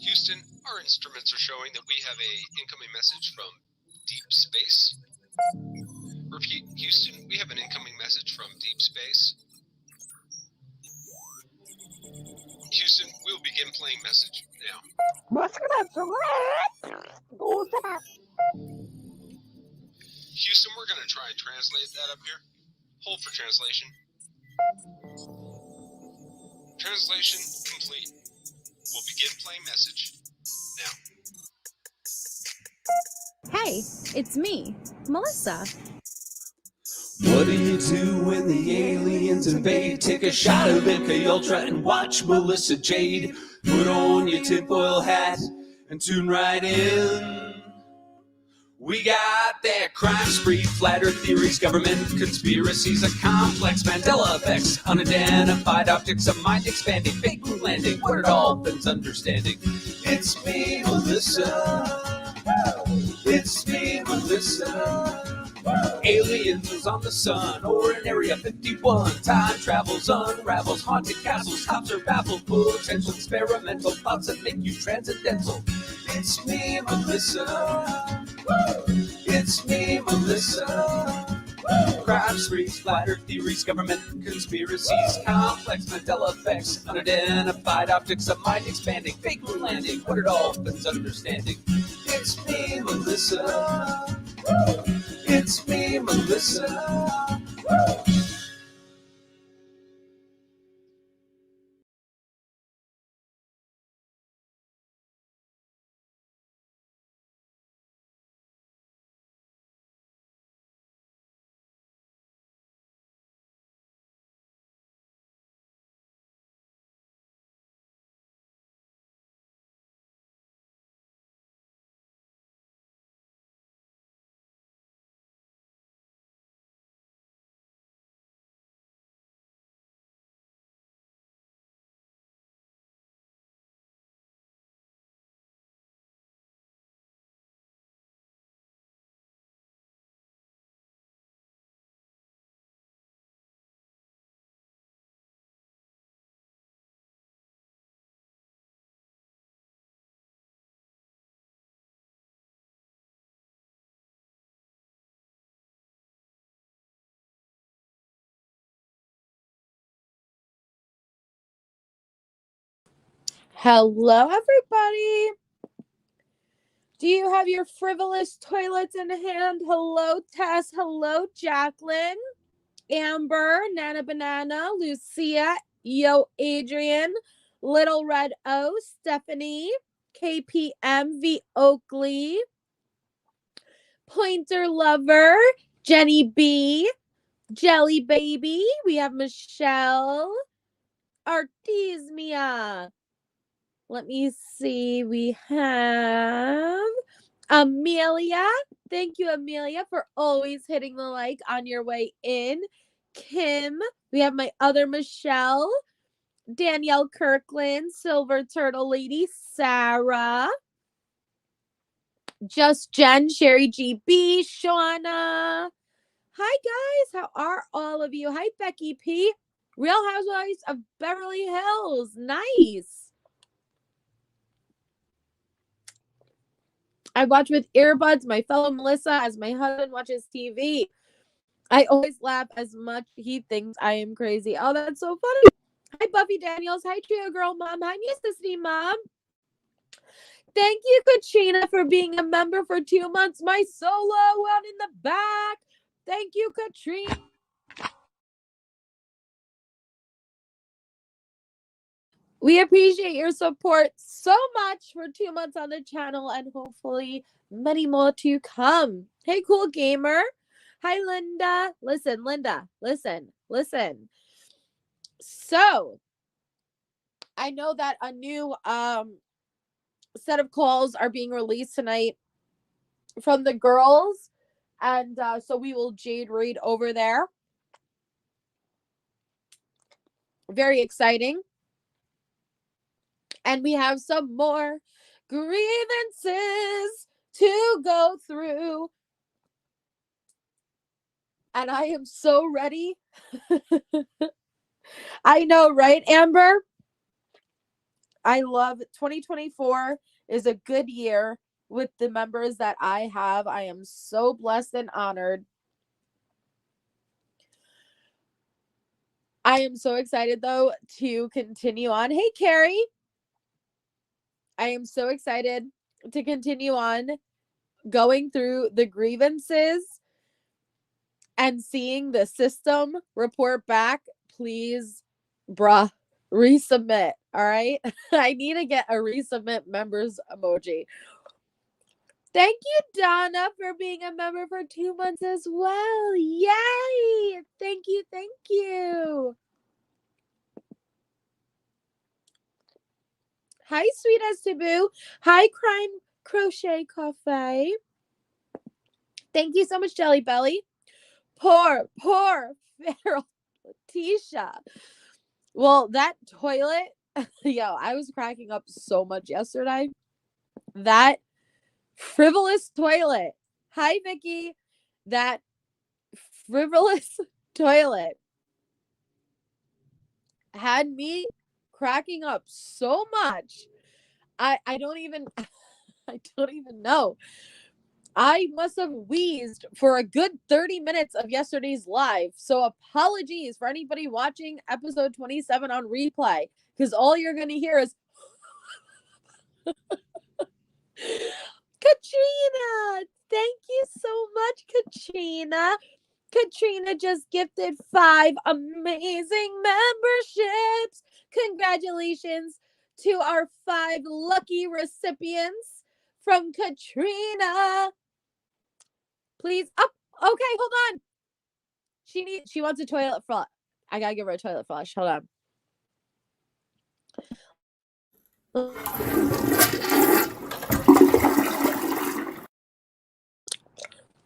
Houston, our instruments are showing that we have a incoming message from deep space. Repeat, Houston, we have an incoming message from deep space. Houston, we will begin playing message now. Houston, we're going to try and translate that up here. Hold for translation. Translation complete. We'll begin playing message now. Hey, it's me, Melissa. What do you do when the aliens invade? Take a shot of MK Ultra and watch Melissa Jade. Put on your tinfoil hat and tune right in. We got that crime spree, flat earth theories, government conspiracies, a complex Mandela effects, unidentified objects, a mind expanding, fake moon landing, what it all bends understanding. It's me, Melissa. It's me, Melissa. Aliens is on the sun or in Area 51. Time travels, unravels, haunted castles, cops are baffled, potential experimental thoughts that make you transcendental. It's me, Melissa. It's me, Melissa. Crime sprees, flat earth theories, government conspiracies, complex Mandela effects, unidentified objects of mind expanding, fake moon landing, what it all bends understanding. It's me, Melissa. It's me, Melissa. Hello, everybody. Do you have your frivolous toilets in hand? Hello, Tess. Hello, Jacqueline, Amber, Nana Banana, Lucia, Yo, Adrian, Little Red O, Stephanie, KPM, V Oakley, Pointer Lover, Jenny B, Jelly Baby. We have Michelle, Artemisia. Let me see. We have Amelia. Thank you, Amelia, for always hitting the like on your way in. Kim. We have my other Michelle. Danielle Kirkland. Silver Turtle Lady. Sarah. Just Jen. Sherry GB. Shauna. Hi, guys. How are all of you? Hi, Becky P. Real Housewives of Beverly Hills. Nice. I watch with earbuds, my fellow Melissa, as my husband watches TV. I always laugh as much. He thinks I am crazy. Oh, that's so funny. Hi, Buffy Daniels. Hi, Trio Girl Mom. Hi, Necessity Mom. Thank you, Katrina, for being a member for 2 months. My solo one in the back. Thank you, Katrina. We appreciate your support so much for 2 months on the channel and hopefully many more to come. Hey, cool gamer. Hi, Linda. Listen, Linda. Listen. So, I know that a new set of calls are being released tonight from the girls. And so we will Jade read over there. Very exciting. And we have some more grievances to go through. And I am so ready. I know, right, Amber? I love 2024 is a good year with the members that I have. I am so blessed and honored. I am so excited, though, to continue on. Hey, Carrie. I am so excited to continue on going through the grievances and seeing the system report back. Please, bruh, resubmit. All right. I need to get a resubmit members emoji. Thank you, Donna, for being a member for 2 months as well. Yay! Thank you. Thank you. Hi, sweet as taboo. Hi, Crime Crochet Cafe. Thank you so much, Jelly Belly. Poor feral Letecia. Well, that toilet, yo, I was cracking up so much yesterday. That frivolous toilet. Hi, Vicky. That frivolous toilet had me cracking up so much. I don't even know. I must have wheezed for a good 30 minutes of yesterday's live. So apologies for anybody watching episode 27 on replay, because all you're going to hear is Katrina. Thank you so much, Katrina. Katrina just gifted 5 amazing memberships. Congratulations to our 5 lucky recipients from Katrina. Please. Oh, okay, hold on. She wants a toilet flush. I gotta give her a toilet flush. Hold on.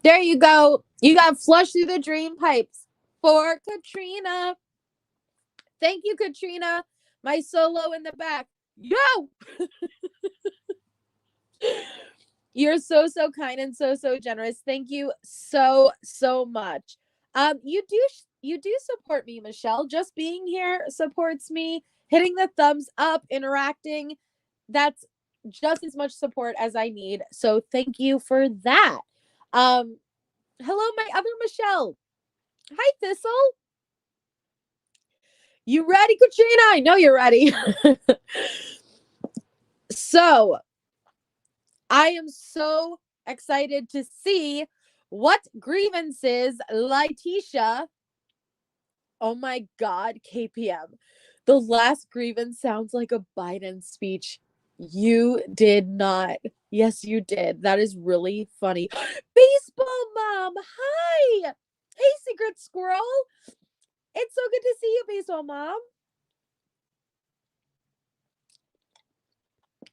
There you go. You got flushed through the drain pipes for Katrina. Thank you, Katrina. My solo in the back. Yo! You're so kind and so generous. Thank you so much. You do support me, Michelle. Just being here supports me. Hitting the thumbs up, interacting, that's just as much support as I need. So thank you for that. Hello, my other Michelle. Hi, Thistle. You ready, Katrina? I know you're ready. So I am so excited to see what grievances Letecia. Oh my God, KPM. The last grievance sounds like a Biden speech. You did not. Yes, you did. That is really funny. Baseball Mom, hi. Hey, Secret Squirrel. It's so good to see you, Baseball Mom.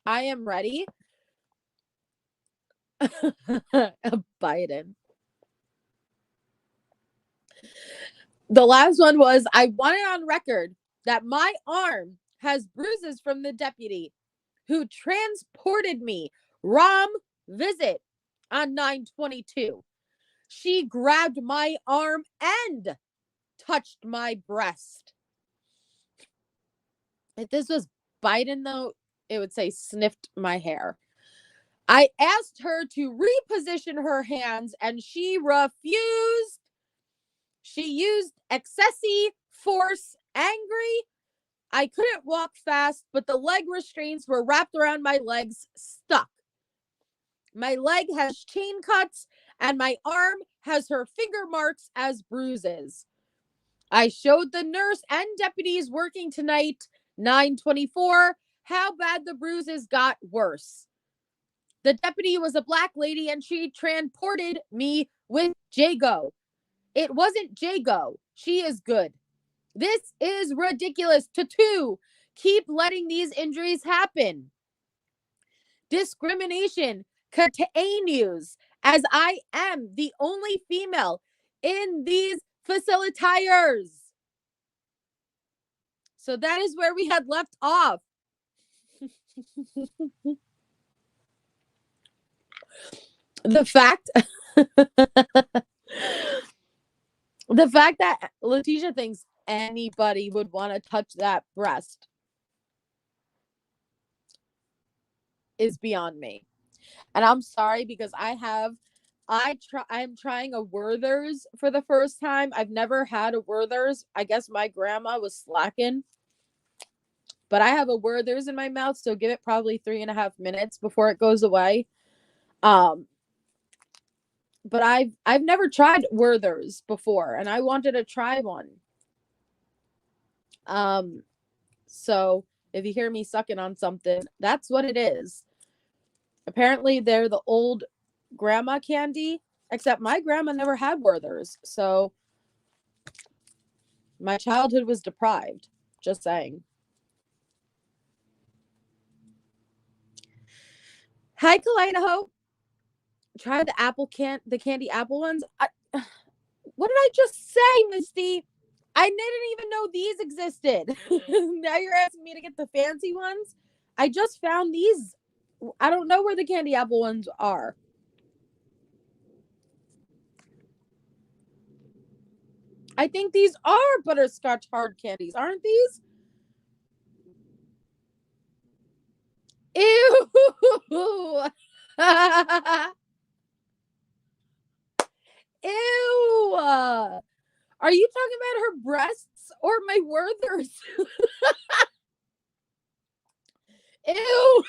I am ready. Biden. The last one was, I want it on record that my arm has bruises from the deputy who transported me Rom visit on 9/22. She grabbed my arm and touched my breast. If this was Biden, though, it would say sniffed my hair. I asked her to reposition her hands and she refused. She used excessive force, angry. I couldn't walk fast, but the leg restraints were wrapped around my legs, stuck. My leg has chain cuts and my arm has her finger marks as bruises. I showed the nurse and deputies working tonight, 9/24, how bad the bruises got worse. The deputy was a Black lady and she transported me with Jago. It wasn't Jago. She is good. This is ridiculous. To keep letting these injuries happen. Discrimination continues as I am the only female in these facilitators. So that is where we had left off. The fact that Letecia thinks anybody would want to touch that breast. is beyond me. And I'm sorry because I'm trying a Werther's for the first time. I've never had a Werther's. I guess my grandma was slacking. But I have a Werther's in my mouth, so give it probably 3.5 minutes before it goes away. But I've never tried Werther's before, and I wanted to try one. So if you hear me sucking on something, that's what it is. Apparently, they're the old grandma candy, except my grandma never had Werther's, so my childhood was deprived. Just saying. Hi, Kaleidahop. Try the candy apple ones. What did I just say, Misty? I didn't even know these existed. Now you're asking me to get the fancy ones? I just found these. I don't know where the candy apple ones are. I think these are butterscotch hard candies, aren't these? Ew. Ew. Are you talking about her breasts or my Werther's? Ew.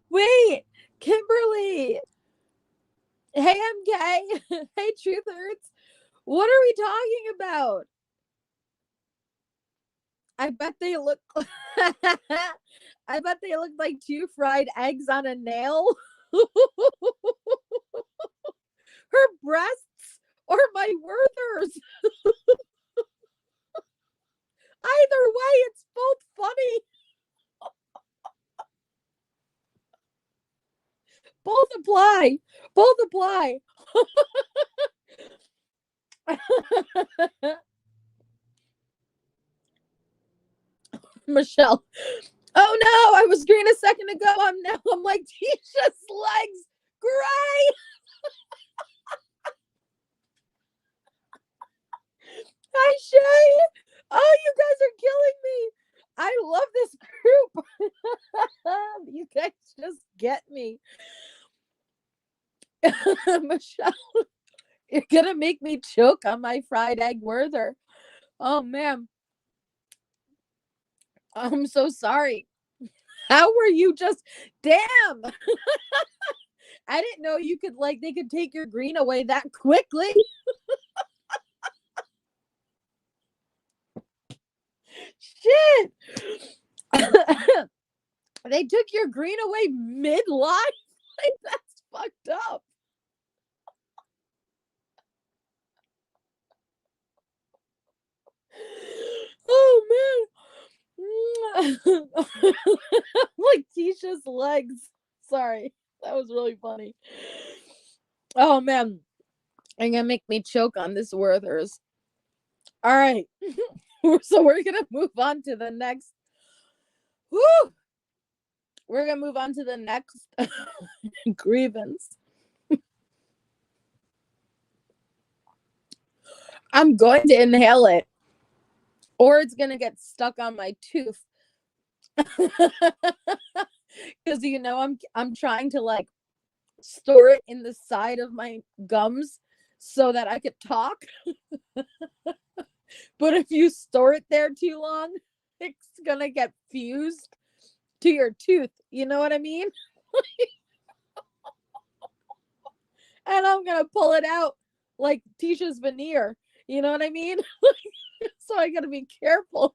Wait, Kimberly. Hey, MK. Hey, Truthers. What are we talking about? I bet they look I bet they look like 2 fried eggs on a nail. Her breasts or my Werther's. Either way, it's both funny. Both apply. Both apply. Michelle. Oh no, I was green a second ago. I'm like Tisha's legs gray. Hi, Shay. Oh, you guys are killing me. I love this group. You guys just get me. Michelle, you're gonna make me choke on my fried egg Werther. Oh man. I'm so sorry. How were you just damn? I didn't know you could they could take your green away that quickly. Shit. They took your green away mid-life? That's fucked up. Oh man. Like Tisha's legs. Sorry. That was really funny. Oh man. You're gonna make me choke on this Werther's. All right. So we're gonna move on to the next. Woo! We're gonna move on to the next grievance. I'm going to inhale it, or it's gonna get stuck on my tooth. Because I'm trying to store it in the side of my gums so that I could talk. But if you store it there too long, it's gonna get fused to your tooth. You know what I mean? And I'm gonna pull it out like Tisha's veneer. You know what I mean? So I gotta be careful.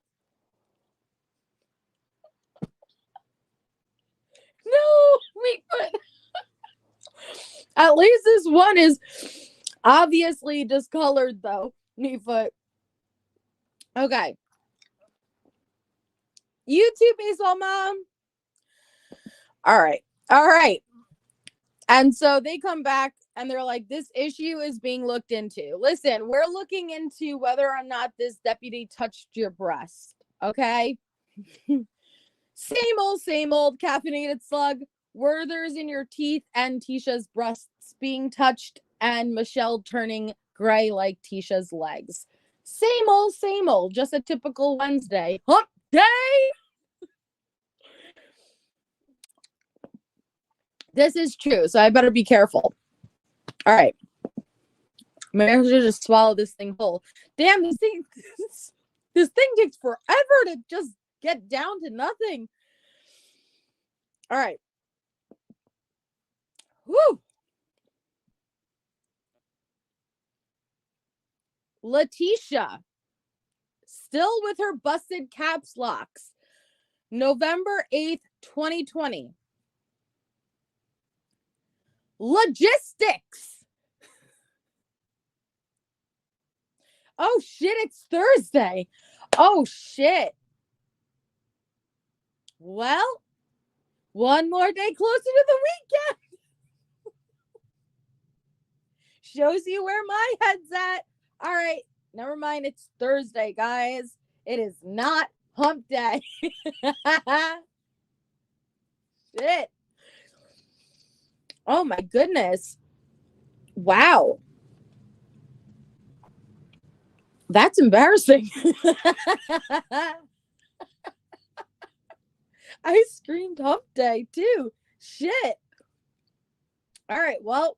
No, wait, but at least this one is obviously discolored though. Neatfoot. Okay. You too, Baseball Mom. All right. And so they come back and they're like, this issue is being looked into. Listen, we're looking into whether or not this deputy touched your breast. Okay. Same old caffeinated slug. Werther's in your teeth and Tisha's breasts being touched and Michelle turning gray like Tisha's legs. Same old, just a typical Wednesday. Huh? day. This is true, so I better be careful. All right. Maybe I should just swallow this thing whole. Damn, this thing takes forever to just get down to nothing. All right. Woo. Letecia, still with her busted caps locks. November 8th, 2020. Logistics. Oh shit, it's Thursday. Oh shit. Well, one more day closer to the weekend. Shows you where my head's at. All right, never mind. It's Thursday, guys. It is not hump day. Shit. Oh my goodness. Wow. That's embarrassing. I screamed hump day too. Shit. All right, well,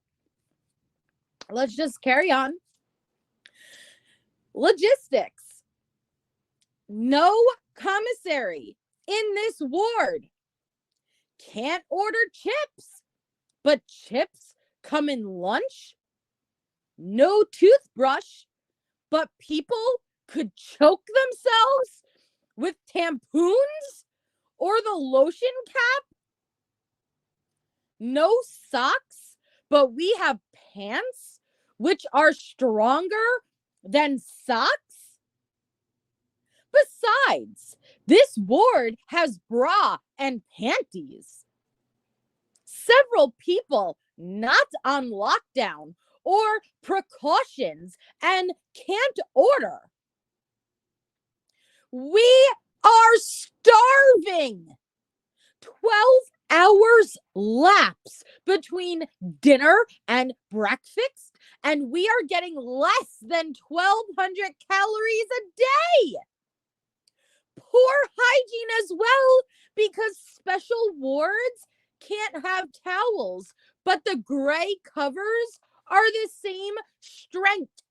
let's just carry on. Logistics. No commissary in this ward. Can't order chips, but chips come in lunch. No toothbrush, but people could choke themselves with tampons or the lotion cap. No socks, but we have pants which are stronger than socks. Besides, this ward has bra and panties. Several people not on lockdown or precautions and can't order. We are starving. 12 hours lapse between dinner and breakfast, and we are getting less than 1,200 calories a day. Poor hygiene as well, because special wards can't have towels, but the gray covers are the same strength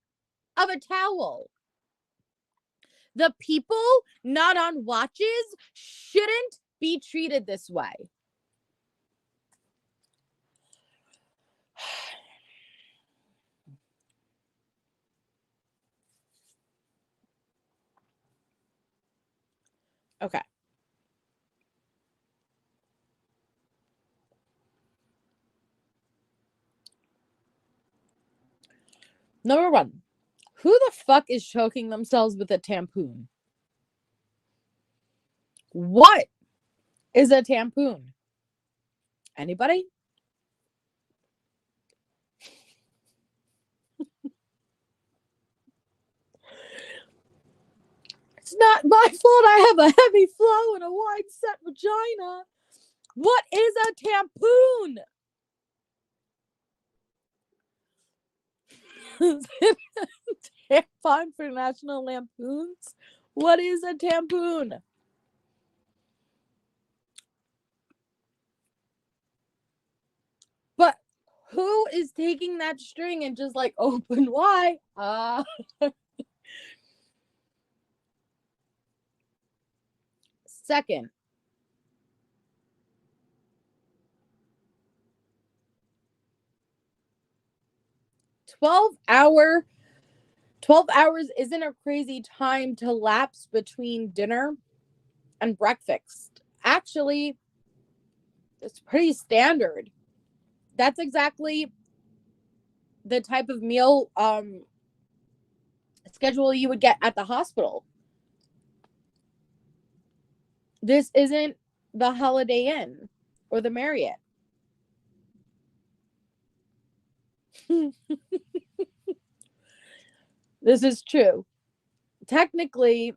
of a towel. The people not on watches shouldn't be treated this way. Okay. Number one, who the fuck is choking themselves with a tampon? What is a tampon? Anybody? It's not my fault I have a heavy flow and a wide set vagina. What is a tampon? Tampon for National Lampoons? What is a tampon? But who is taking that string and just like open wide? Second, twelve hours isn't a crazy time to lapse between dinner and breakfast. Actually, it's pretty standard. That's exactly the type of meal schedule you would get at the hospital. This isn't the Holiday Inn or the Marriott. This is true. Technically,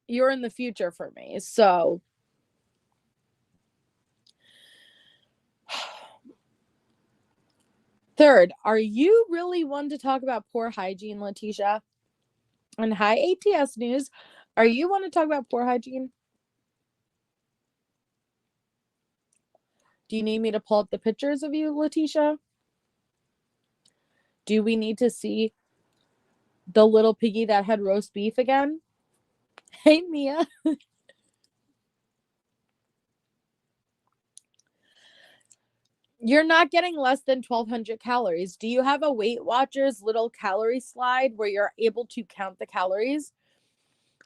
you're in the future for me. So, third, are you really one to talk about poor hygiene, Letecia? And hi, ATS News. Are you want to talk about poor hygiene? Do you need me to pull up the pictures of you, Letecia? Do we need to see the little piggy that had roast beef again? Hey, Mia. You're not getting less than 1,200 calories. Do you have a Weight Watchers little calorie slide where you're able to count the calories?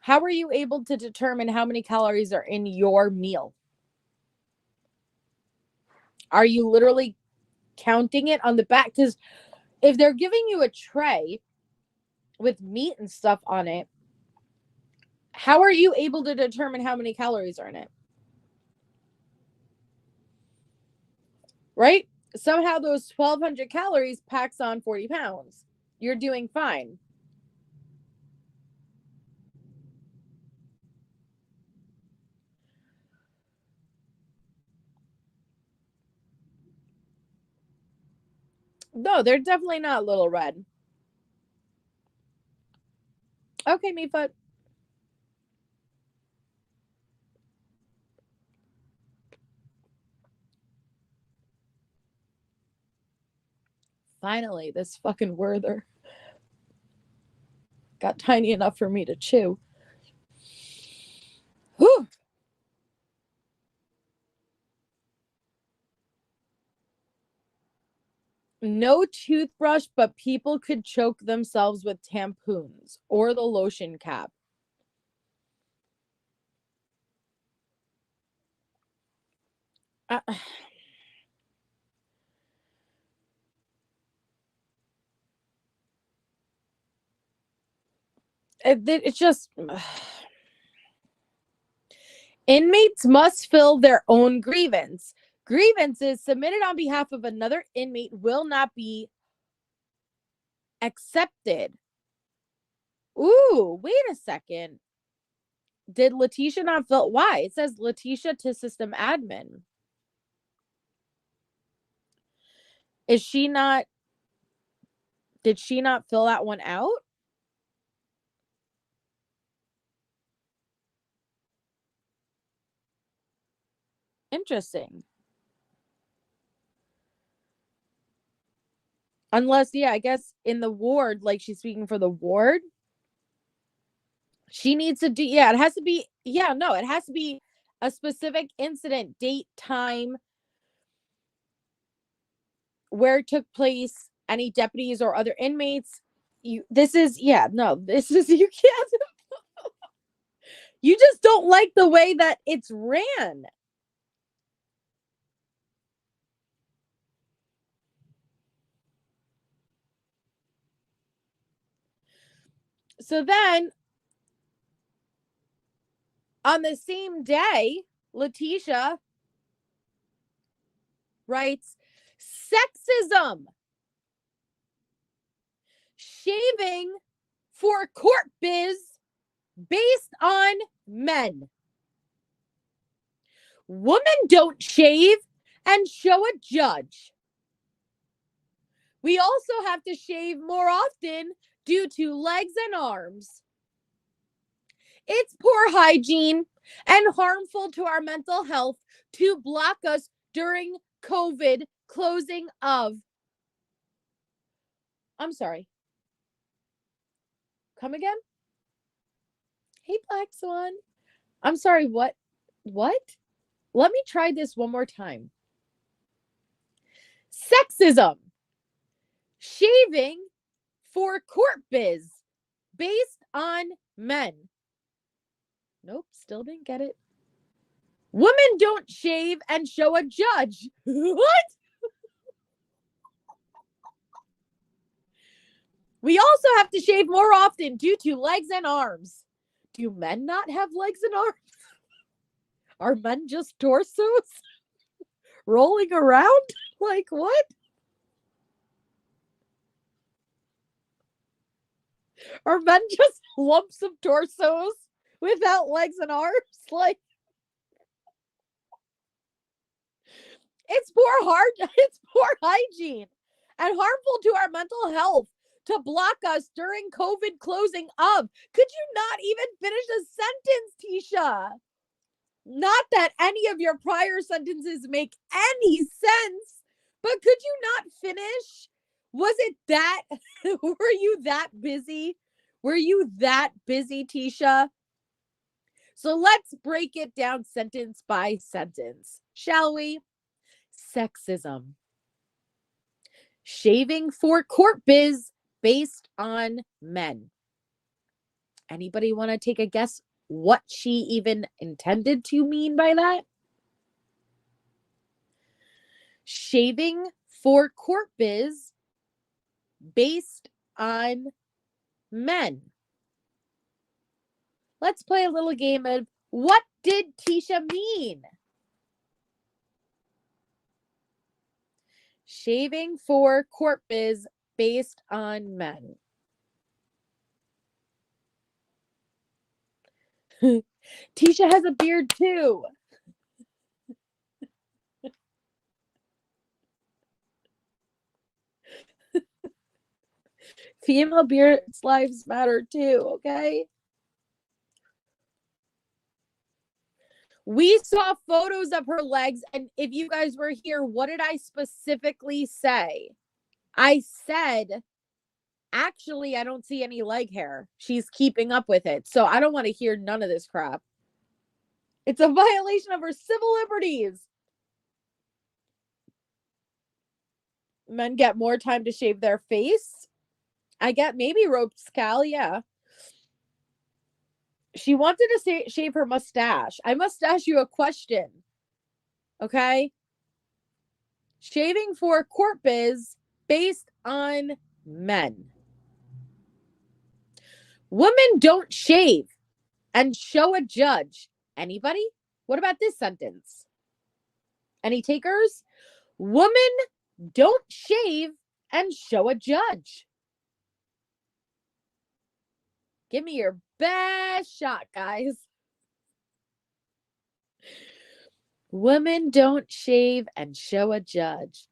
How are you able to determine how many calories are in your meal? Are you literally counting it on the back? Because if they're giving you a tray with meat and stuff on it, how are you able to determine how many calories are in it? Right? Somehow those 1,200 calories packs on 40 pounds. You're doing fine. No, they're definitely not Little Red. Okay, Meatfoot. Finally, this fucking Werther got tiny enough for me to chew. Whew. No toothbrush, but people could choke themselves with tampons or the lotion cap. It's just inmates must fill their own grievance. Grievances submitted on behalf of another inmate will not be accepted. Ooh, wait a second. Did Letecia not fill? Why? It says Letecia to system admin. Is she not? Did she not fill that one out? Interesting. Unless, yeah, I guess in the ward, like she's speaking for the ward. She needs to do, yeah, it has to be, yeah, no, it has to be a specific incident, date, time, where it took place, any deputies or other inmates. This is, yeah, no, this is, you can't. You just don't like the way that it's ran. So then, on the same day, Letecia writes, sexism. Shaving for court biz based on men. Women don't shave and show a judge. We also have to shave more often due to legs and arms. It's poor hygiene and harmful to our mental health to block us during COVID closing of. I'm sorry. Come again? Hey, Black Swan. I'm sorry, what? What? Let me try this one more time. Sexism. Shaving for court biz based on men. Nope, still didn't get it. Women don't shave and show a judge. What? We also have to shave more often due to legs and arms. Do men not have legs and arms? Are men just torsos rolling around? Like what? Are men just lumps of torsos without legs and arms? Like, it's poor hygiene and harmful to our mental health to block us during COVID closing of. Could you not even finish a sentence, Tisha? Not that any of your prior sentences make any sense, but could you not finish? Was it that? Were you that busy? Were you that busy, Tisha? So let's break it down sentence by sentence, shall we? Sexism. Shaving for court biz based on men. Anybody want to take a guess what she even intended to mean by that? Shaving for court biz based on men. Let's play a little game of what did Tisha mean? Shaving for court biz based on men. Tisha has a beard too. Female beards lives matter too, okay? We saw photos of her legs, and if you guys were here, what did I specifically say? I said, actually, I don't see any leg hair. She's keeping up with it. So I don't want to hear none of this crap. It's a violation of her civil liberties. Men get more time to shave their face. I get maybe ropes cal, yeah. She wanted to shave her mustache. I must ask you a question. Okay? Shaving for court biz based on men. Women don't shave and show a judge. Anybody? What about this sentence? Any takers? Women don't shave and show a judge. Give me your best shot, guys. Women don't shave and show a judge.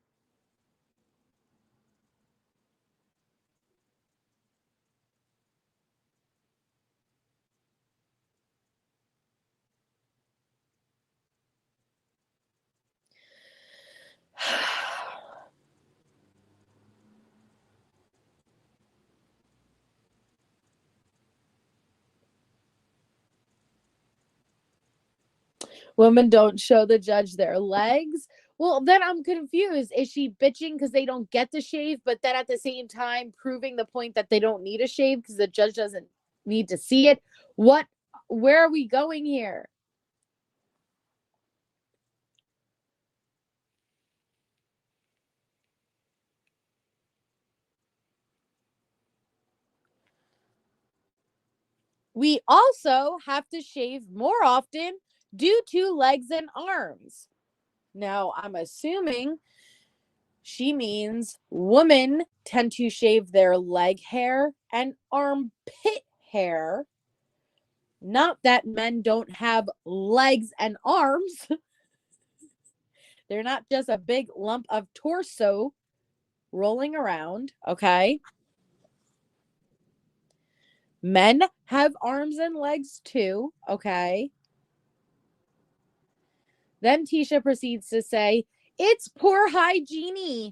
Women don't show the judge their legs. Well, then I'm confused. Is she bitching because they don't get to shave, but then at the same time proving the point that they don't need a shave because the judge doesn't need to see it? Where are we going here? We also have to shave more often due to legs and arms. Now, I'm assuming she means women tend to shave their leg hair and armpit hair. Not that men don't have legs and arms. They're not just a big lump of torso rolling around, okay? Men have arms and legs too, okay? Then Tisha proceeds to say, it's poor hygiene.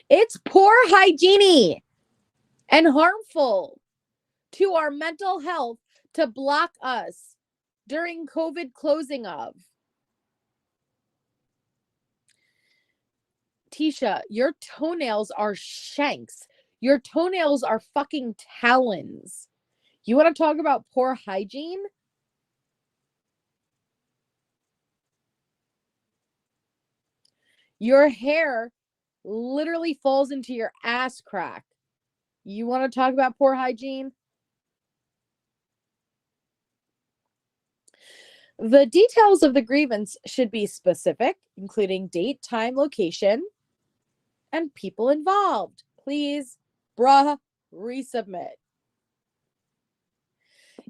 It's poor hygiene and harmful to our mental health to block us during COVID closing of. Tisha, your toenails are shanks. Your toenails are fucking talons. You want to talk about poor hygiene? Your hair literally falls into your ass crack. You want to talk about poor hygiene? The details of the grievance should be specific, including date, time, location, and people involved. Please, bruh, resubmit.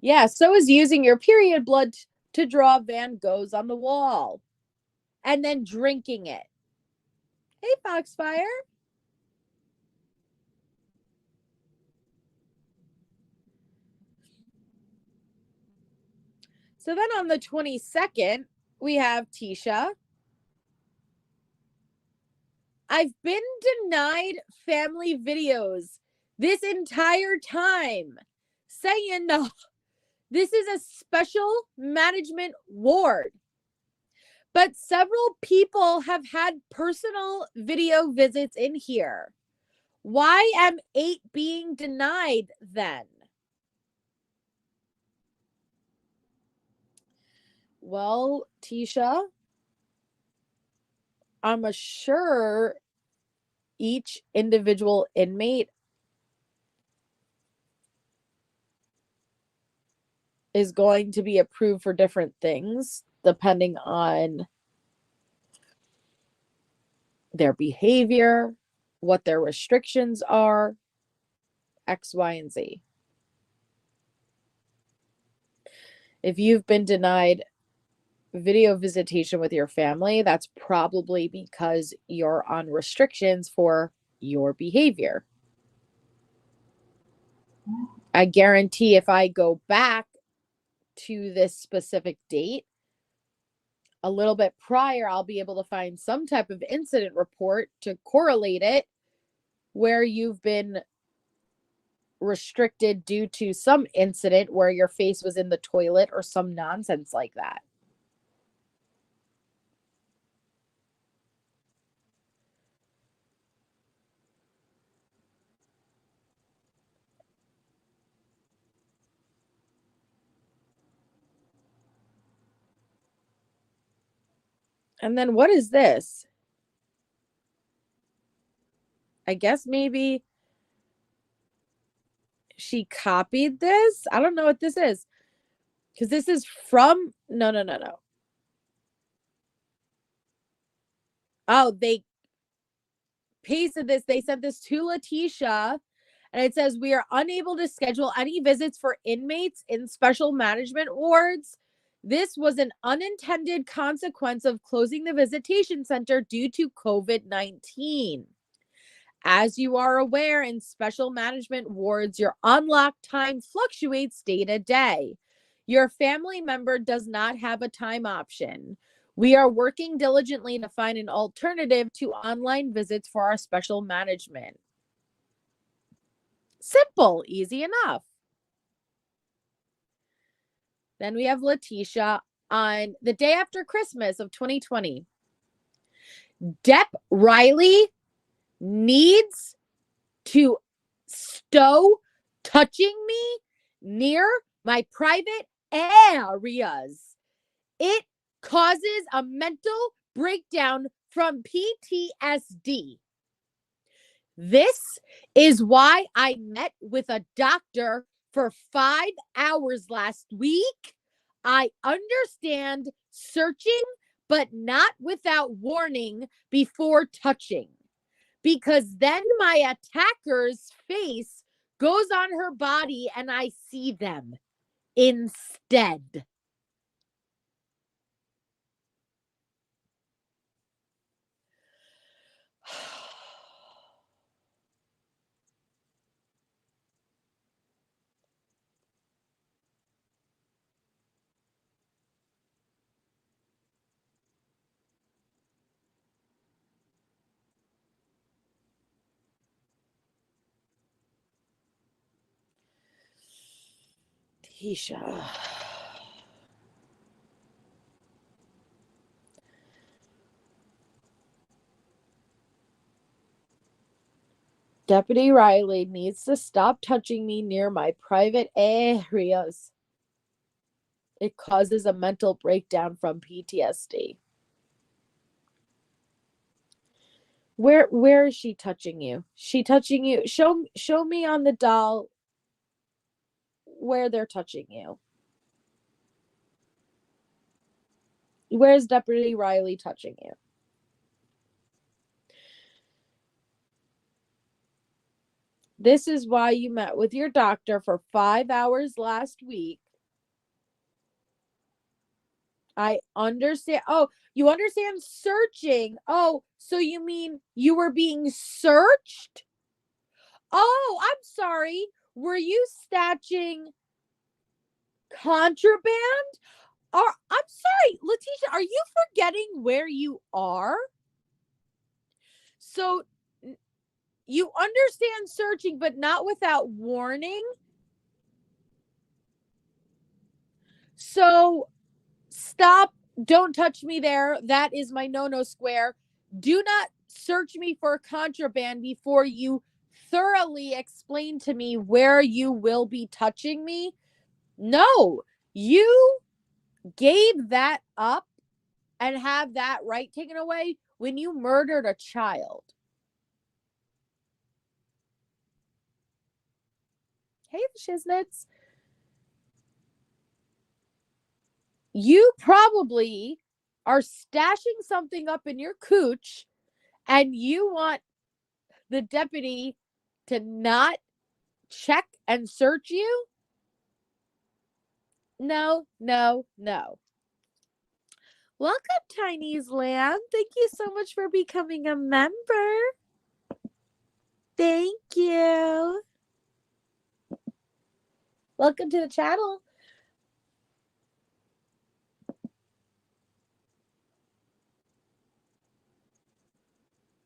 Yeah, so is using your period blood to draw Van Goghs on the wall and then drinking it. Hey, Foxfire. So then on the 22nd, we have Tisha. I've been denied family videos this entire time, saying no. This is a special management ward. But several people have had personal video visits in here. Why am 8 being denied then? Well, Tisha, I'm sure each individual inmate is going to be approved for different things depending on their behavior, what their restrictions are, X, Y, and Z. If you've been denied video visitation with your family, that's probably because you're on restrictions for your behavior. I guarantee if I go back to this specific date, a little bit prior, I'll be able to find some type of incident report to correlate it where you've been restricted due to some incident where your face was in the toilet or some nonsense like that. And then what is this? I guess maybe she copied this. I don't know what this is. Because this is from no. Oh, they pasted this. They sent this to Letecia. And it says, we are unable to schedule any visits for inmates in special management wards. This was an unintended consequence of closing the visitation center due to COVID-19. As you are aware, in special management wards, your unlock time fluctuates day to day. Your family member does not have a time option. We are working diligently to find an alternative to online visits for our special management. Simple, easy enough. Then we have Letecia on the day after Christmas of 2020. Dep Riley needs to stow touching me near my private areas. It causes a mental breakdown from PTSD. This is why I met with a doctor for 5 hours last week. I understand searching, but not without warning before touching. Because then my attacker's face goes on her body and I see them instead. Tisha. Deputy Riley needs to stop touching me near my private areas. It causes a mental breakdown from PTSD. Where is she touching you? She touching you? Show me on the doll where they're touching you. Where's Deputy Riley touching you? This is why you met with your doctor for 5 hours last week. I understand. Oh, you understand searching. Oh, so you mean you were being searched? Oh, I'm sorry. Were you snatching contraband? Or I'm sorry, Letecia, are you forgetting where you are? So you understand searching, but not without warning. So stop. Don't touch me there. That is my no square. Do not search me for contraband before you thoroughly explain to me where you will be touching me. No, you gave that up and have that right taken away when you murdered a child. Hey, the Shiznits. You probably are stashing something up in your cooch and you want the deputy to not check and search you? No, no, no. Welcome, Chinese Land. Thank you so much for becoming a member. Thank you. Welcome to the channel.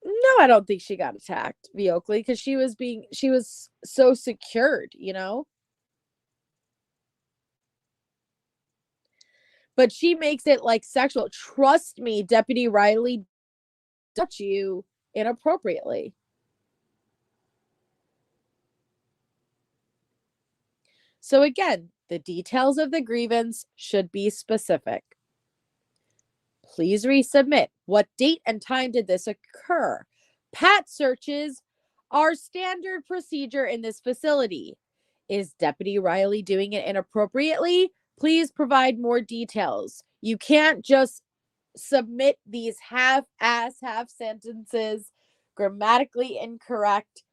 No, I don't think she got attacked, V. Oakley, because she was so secured, you know? But she makes it like sexual. Trust me, Deputy Riley touch you inappropriately. So again, the details of the grievance should be specific. Please resubmit. What date and time did this occur? Pat searches are standard procedure in this facility. Is Deputy Riley doing it inappropriately? Please provide more details. You can't just submit these half-ass, half sentences, grammatically incorrect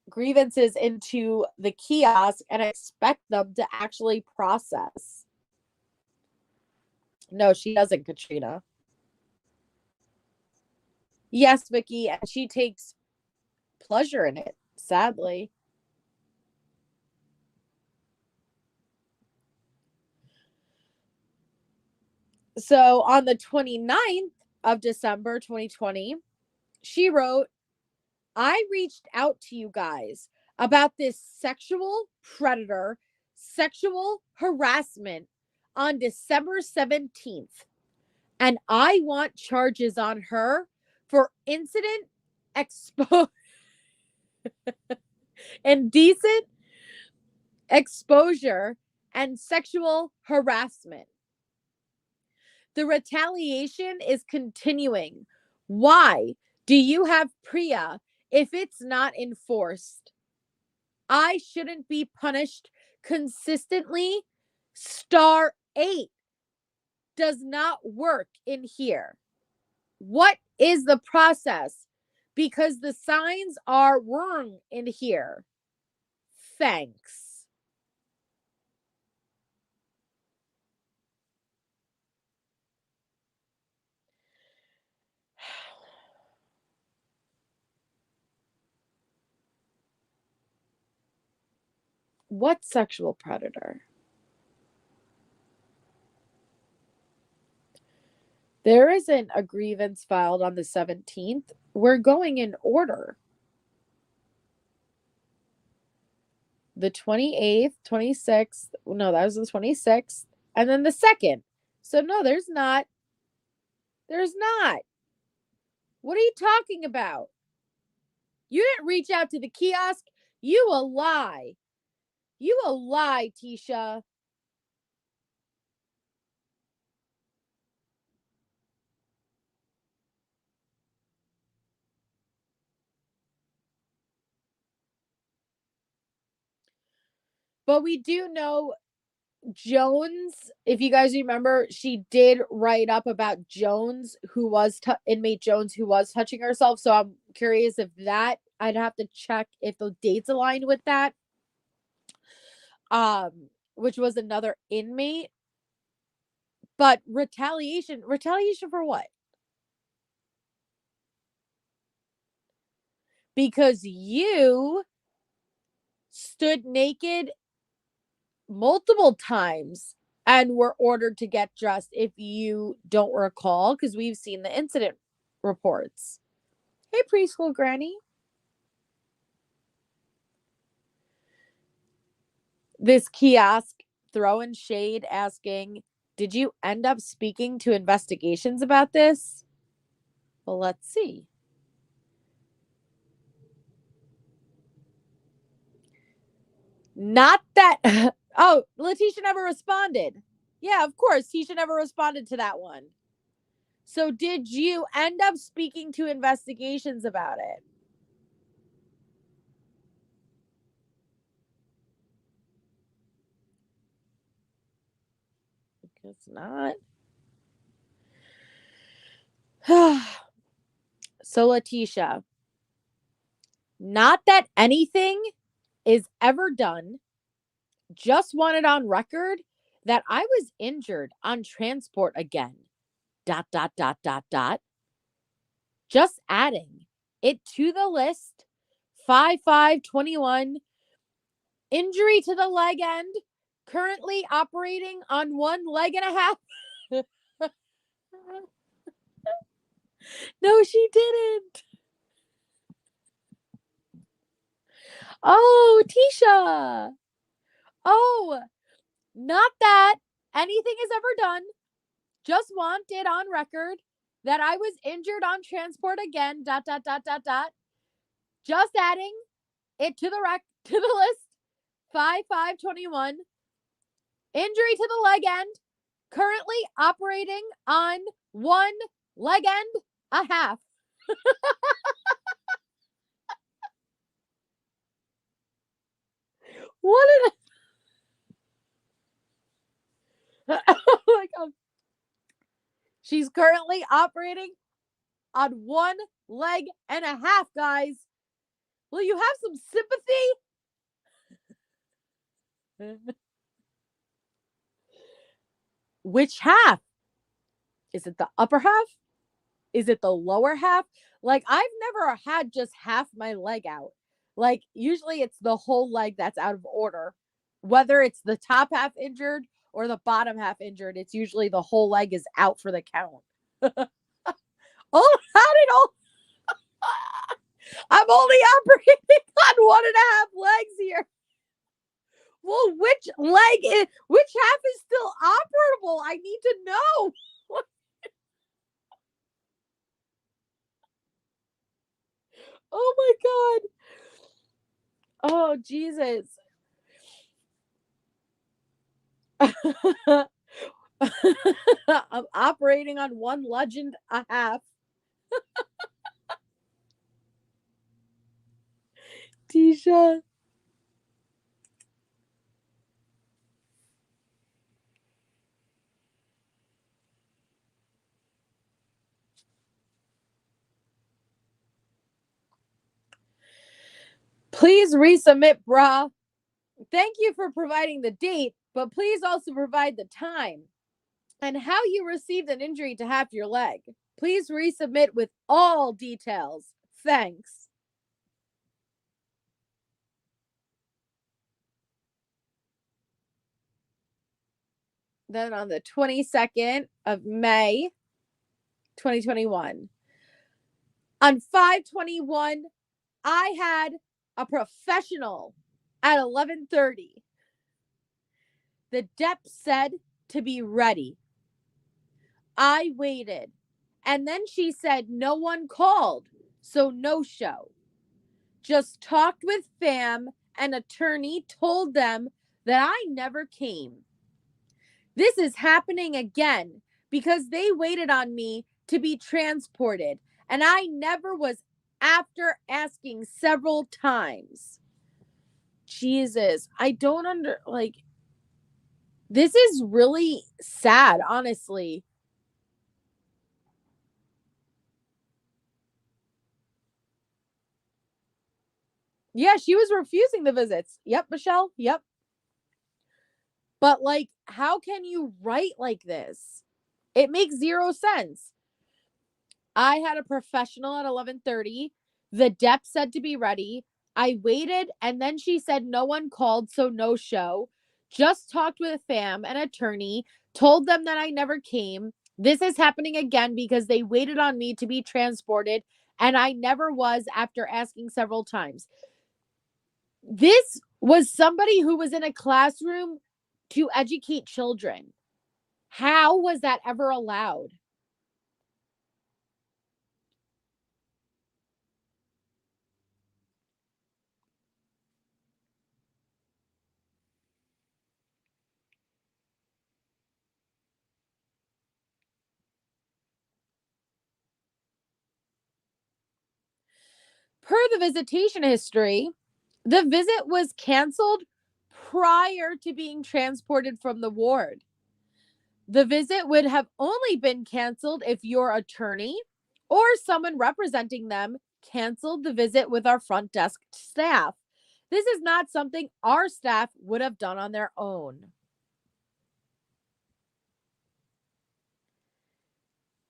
grievances into the kiosk and expect them to actually process. No, she doesn't, Katrina. Yes, Vicky, and she takes pleasure in it, sadly. So on the 29th of December 2020, she wrote, I reached out to you guys about this sexual predator, sexual harassment on December 17th. And I want charges on her for incident indecent exposure and sexual harassment. The retaliation is continuing. Why do you have PREA if it's not enforced? I shouldn't be punished consistently. Star 8 does not work in here. What is the process? Because the signs are wrong in here. Thanks. What sexual predator? There isn't a grievance filed on the 17th. We're going in order. The 28th, 26th. No, that was the 26th. And then the 2nd. So, no, there's not. There's not. What are you talking about? You didn't reach out to the kiosk. You a lie. You a lie, Tisha. But we do know Jones, if you guys remember, she did write up about Jones, who was inmate Jones, who was touching herself. So I'm curious if that, I'd have to check if the dates aligned with that. Which was another inmate. But retaliation for what? Because you stood naked multiple times and were ordered to get dressed, if you don't recall, because we've seen the incident reports. Hey, preschool granny. This kiosk throwing shade, asking, did you end up speaking to investigations about this? Well, let's see. Not that. Oh, Letecia never responded. Yeah, of course. Tisha never responded to that one. So did you end up speaking to investigations about it? Guess not. So Letecia, not that anything is ever done, just wanted on record that I was injured on transport again. ... Just adding it to the list. 5/5/21. Injury to the leg end. Currently operating on one leg and a half. No, she didn't. Oh, Tisha. Oh, not that anything is ever done. Just wanted on record that I was injured on transport again. ... Just adding it to the list. 5/5/21. Injury to the leg end. Currently operating on one leg end a half. What did oh my God. She's currently operating on one leg and a half, guys. Will you have some sympathy? Which half? Is it the upper half? Is it the lower half? Like, I've never had just half my leg out. Like, usually it's the whole leg that's out of order. Whether it's the top half injured or the bottom half injured, it's usually the whole leg is out for the count. Oh, how did all... I'm only operating on 1.5 legs here. Well, which half is still operable? I need to know. Oh my God. Oh, Jesus. I'm operating on one legend a half. Tisha. Please resubmit, brah. Thank you for providing the date, but please also provide the time and how you received an injury to half your leg. Please resubmit with all details. Thanks. Then on the 22nd of May, 2021, on 5/21, I had a professional at 11:30. The dep said to be ready. I waited. And then she said no one called, so no show. Just talked with fam, and attorney told them that I never came. This is happening again because they waited on me to be transported, and I never was after asking several times. Jesus, I don't this is really sad, honestly. Yeah, she was refusing the visits. Yep, Michelle. Yep. But, like, how can you write like this? It makes zero sense. I had a professional at 11:30. The dep said to be ready. I waited, and then she said no one called, so no show. Just talked with a fam, an attorney, told them that I never came. This is happening again because they waited on me to be transported, and I never was after asking several times. This was somebody who was in a classroom to educate children. How was that ever allowed? Per the visitation history, the visit was canceled prior to being transported from the ward. The visit would have only been canceled if your attorney or someone representing them canceled the visit with our front desk staff. This is not something our staff would have done on their own.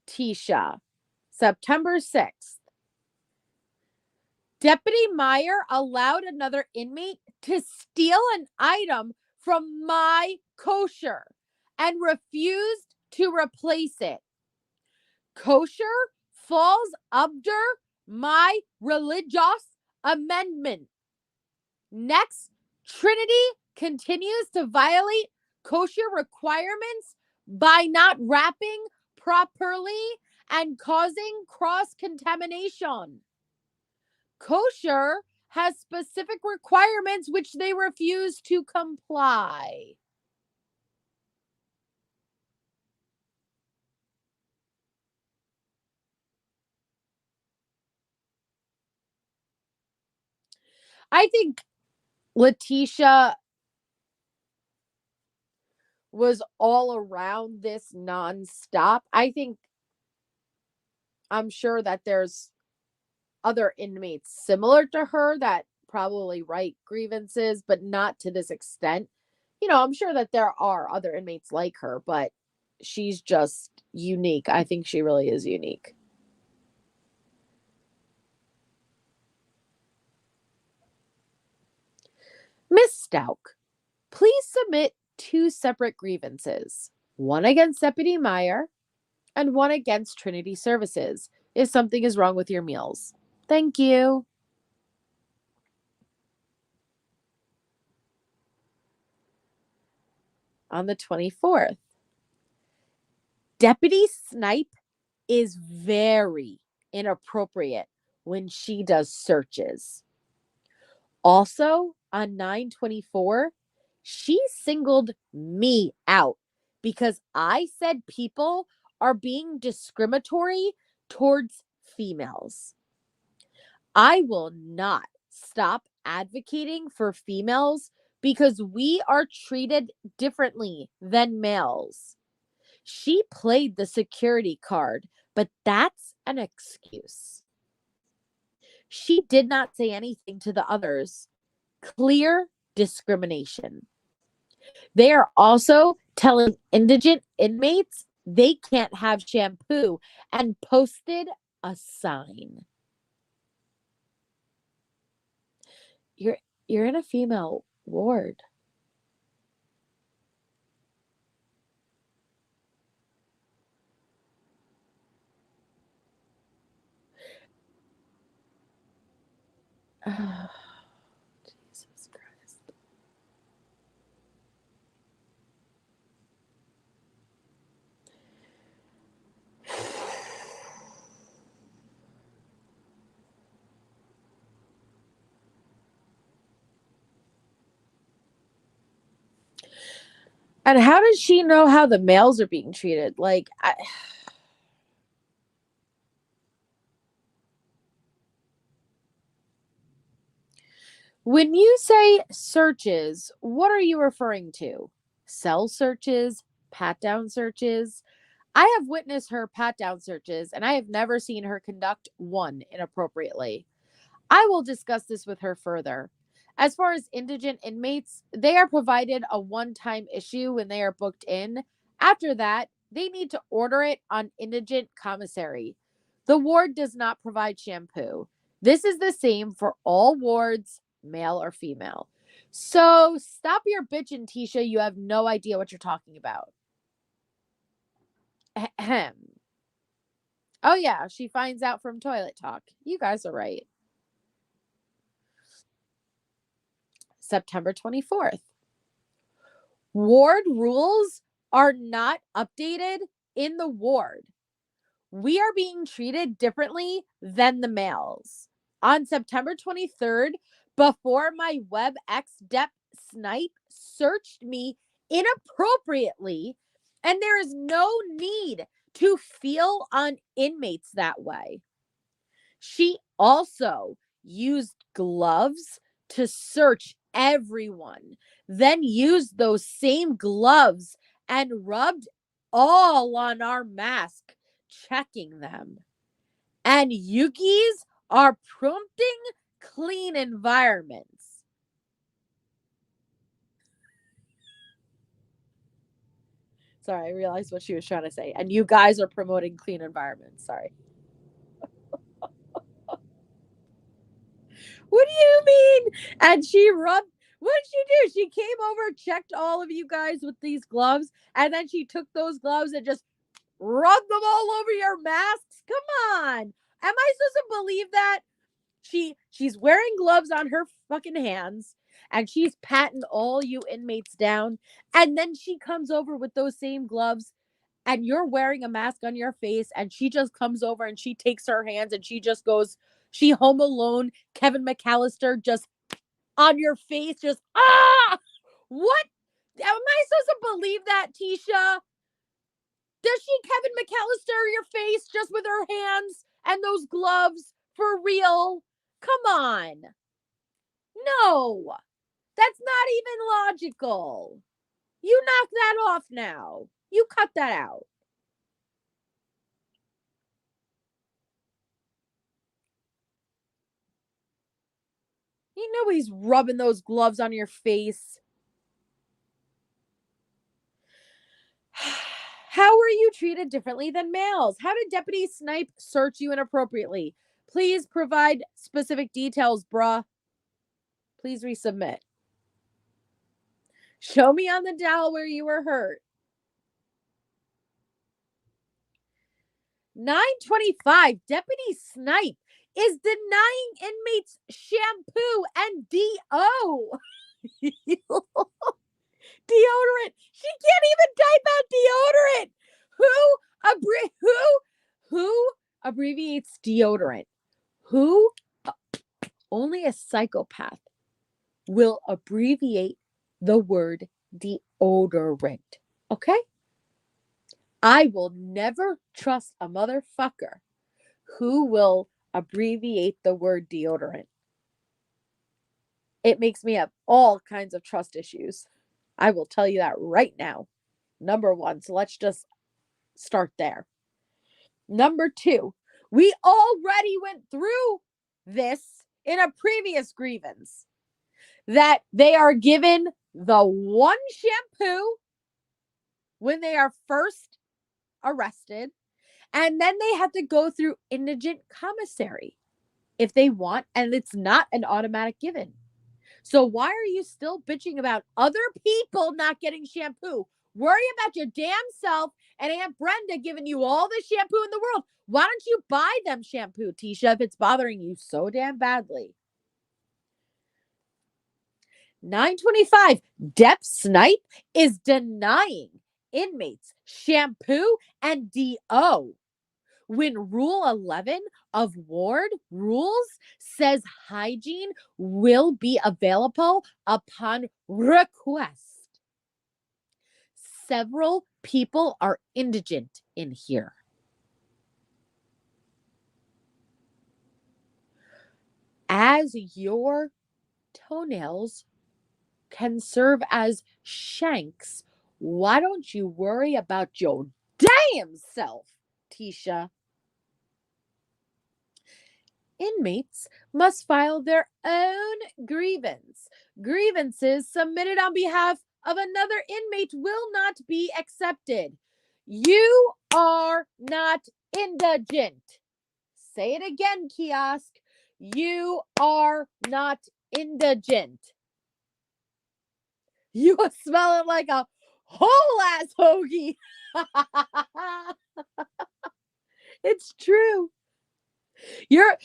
Tisha, September 6th. Deputy Meyer allowed another inmate to steal an item from my kosher and refused to replace it. Kosher falls under my religious amendment. Next, Trinity continues to violate kosher requirements by not wrapping properly and causing cross-contamination. Kosher has specific requirements which they refuse to comply. I think Letecia was all around this nonstop. I'm sure that there's other inmates similar to her that probably write grievances, but not to this extent. I'm sure that there are other inmates like her, but she's just unique. I think she really is unique. Miss Stauch, please submit 2 separate grievances, one against Deputy Meyer and one against Trinity Services if something is wrong with your meals. Thank you. On the 24th, Deputy Snipe is very inappropriate when she does searches. Also, on 9/24, she singled me out because I said people are being discriminatory towards females. I will not stop advocating for females because we are treated differently than males. She played the security card, but that's an excuse. She did not say anything to the others. Clear discrimination. They are also telling indigent inmates they can't have shampoo and posted a sign. You're in a female ward. Oh, Jesus Christ. And how does she know how the males are being treated? When you say searches, what are you referring to? Cell searches, pat down searches? I have witnessed her pat down searches, and I have never seen her conduct one inappropriately. I will discuss this with her further. As far as indigent inmates, they are provided a one-time issue when they are booked in. After that, they need to order it on indigent commissary. The ward does not provide shampoo. This is the same for all wards, male or female. So stop your bitching, Tisha. You have no idea what you're talking about. Ahem. Oh, yeah, she finds out from Toilet Talk. You guys are right. September 24th. Ward rules are not updated in the ward. We are being treated differently than the males. On September 23rd, before my WebEx Dep snipe searched me inappropriately, and there is no need to feel on inmates that way. She also used gloves to search everyone, then used those same gloves and rubbed all on our mask, checking them. And Yugis are prompting clean environments. Sorry, I realized what she was trying to say. And you guys are promoting clean environments. Sorry. What do you mean? And she rubbed. What did she do? She came over, checked all of you guys with these gloves, and then she took those gloves and just rubbed them all over your masks. Come on. Am I supposed to believe that? She's wearing gloves on her fucking hands, and she's patting all you inmates down, and then she comes over with those same gloves, and you're wearing a mask on your face, and she just comes over and she takes her hands and she just goes, she Home Alone, Kevin McAllister, just on your face, just what? Am I supposed to believe that, Tisha? Does she Kevin McAllister your face just with her hands and those gloves for real? Come on. No, that's not even logical. You knock that off now. You cut that out. You know he's rubbing those gloves on your face. How were you treated differently than males? How did Deputy Snipe search you inappropriately? Please provide specific details, bruh. Please resubmit. Show me on the dial where you were hurt. 925, Deputy Snipe is denying inmates shampoo and DO. Deodorant. She can't even type out deodorant. Who abbreviates deodorant? Who? Only a psychopath will abbreviate the word deodorant. Okay? I will never trust a motherfucker who will abbreviate the word deodorant. It makes me have all kinds of trust issues. I will tell you that right now. Number one. So let's just start there. Number two, we already went through this in a previous grievance that they are given the one shampoo when they are first arrested, and then they have to go through indigent commissary if they want, and it's not an automatic given. So why are you still bitching about other people not getting shampoo? Worry about your damn self and Aunt Brenda giving you all the shampoo in the world. Why don't you buy them shampoo, Tisha, if it's bothering you so damn badly? 925, Dep Snipe is denying inmates shampoo and DO when Rule 11 of Ward Rules says hygiene will be available upon request. Several people are indigent in here. As your toenails can serve as shanks, why don't you worry about your damn self, Tisha? Inmates must file their own grievance. Grievances submitted on behalf of another inmate will not be accepted. You are not indigent. Say it again, kiosk. You are not indigent. You are smelling like a whole ass hoagie. It's true. You're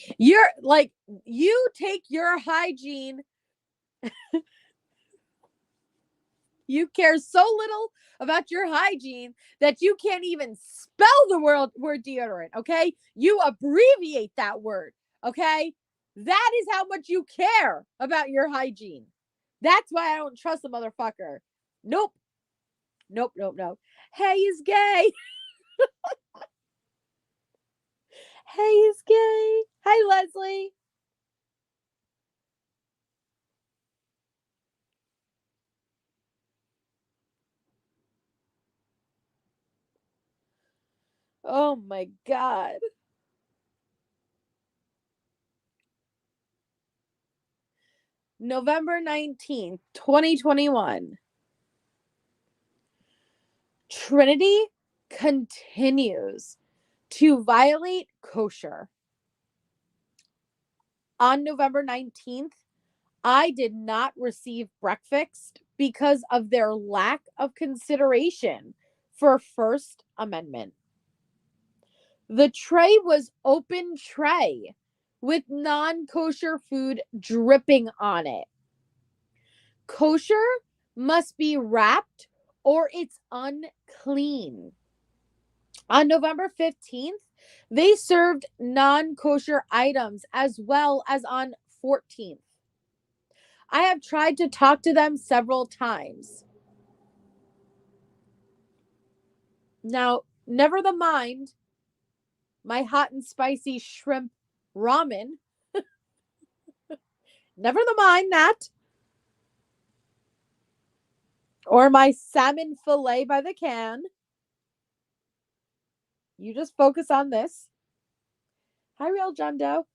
like, you take your hygiene. You care so little about your hygiene that you can't even spell the word deodorant, okay? You abbreviate that word, okay? That is how much you care about your hygiene. That's why I don't trust the motherfucker. Nope. Nope. Hey, he's gay. Hey, he's gay. Hi, Leslie. Oh my God. November 19th, 2021. Trinity continues to violate kosher. On November 19th, I did not receive breakfast because of their lack of consideration for First Amendment. The tray was open tray with non-kosher food dripping on it. Kosher must be wrapped or it's unclean. On November 15th, they served non-kosher items as well as on 14th. I have tried to talk to them several times. Now, never the mind my hot and spicy shrimp ramen. Never the mind that. Or my salmon fillet by the can. You just focus on this. Hi, Real John Doe.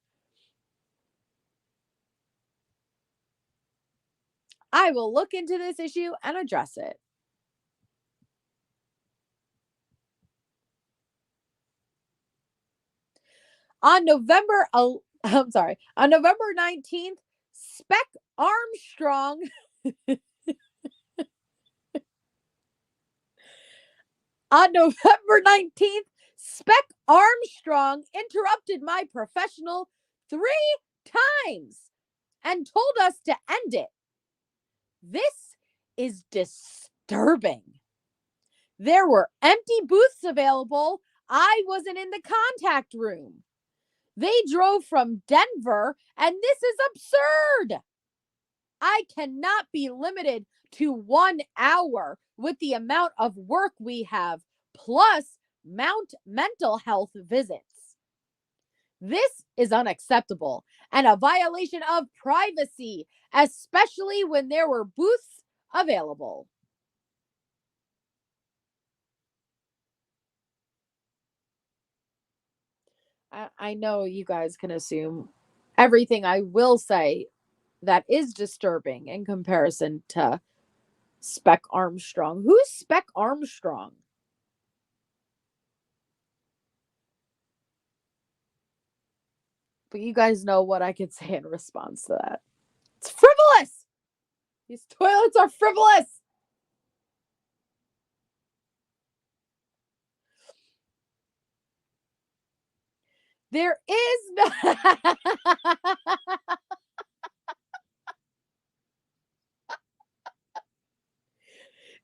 I will look into this issue and address it. On November 19th, Spec Armstrong on November 19th, Spec Armstrong interrupted my professional 3 times and told us to end it. This is disturbing. There were empty booths available. I wasn't in the contact room. They drove from Denver, and this is absurd. I cannot be limited to 1 hour with the amount of work we have, plus mental health visits. This is unacceptable and a violation of privacy, especially when there were booths available. I know you guys can assume everything I will say that is disturbing in comparison to Spec Armstrong. Who's Spec Armstrong? But you guys know what I could say in response to that. It's frivolous. These toilets are frivolous. There is no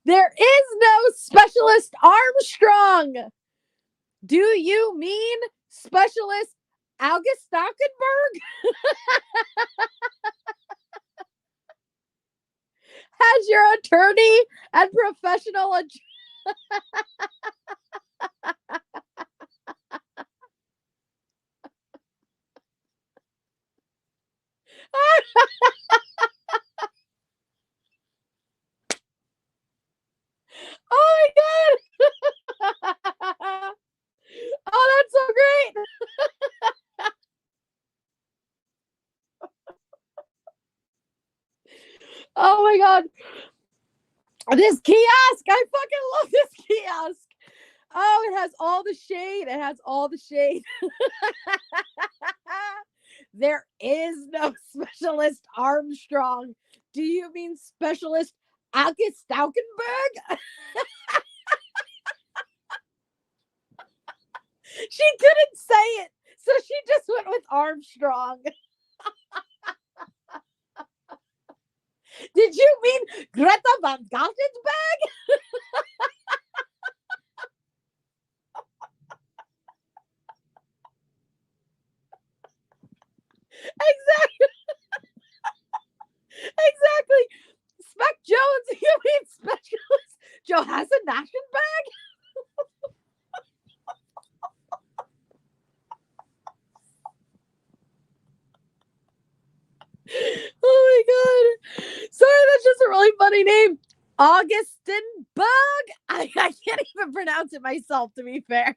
There is no specialist Armstrong. Do you mean specialist August Stauchenberg? Has your attorney and professional Oh my God. Oh, that's so great. Oh my God. This kiosk. I fucking love this kiosk. has all the shade. It has all the shade. There is no specialist Armstrong. Do you mean specialist August Stauchenberg? She couldn't say it, so she just went with Armstrong. Did you mean Greta Van Gottensberg? Exactly. Exactly. Spec Jones, you mean specialist Johansson Naschenberg? Oh my god. Sorry, that's just a really funny name. Augustenberg? I can't even pronounce it myself, to be fair.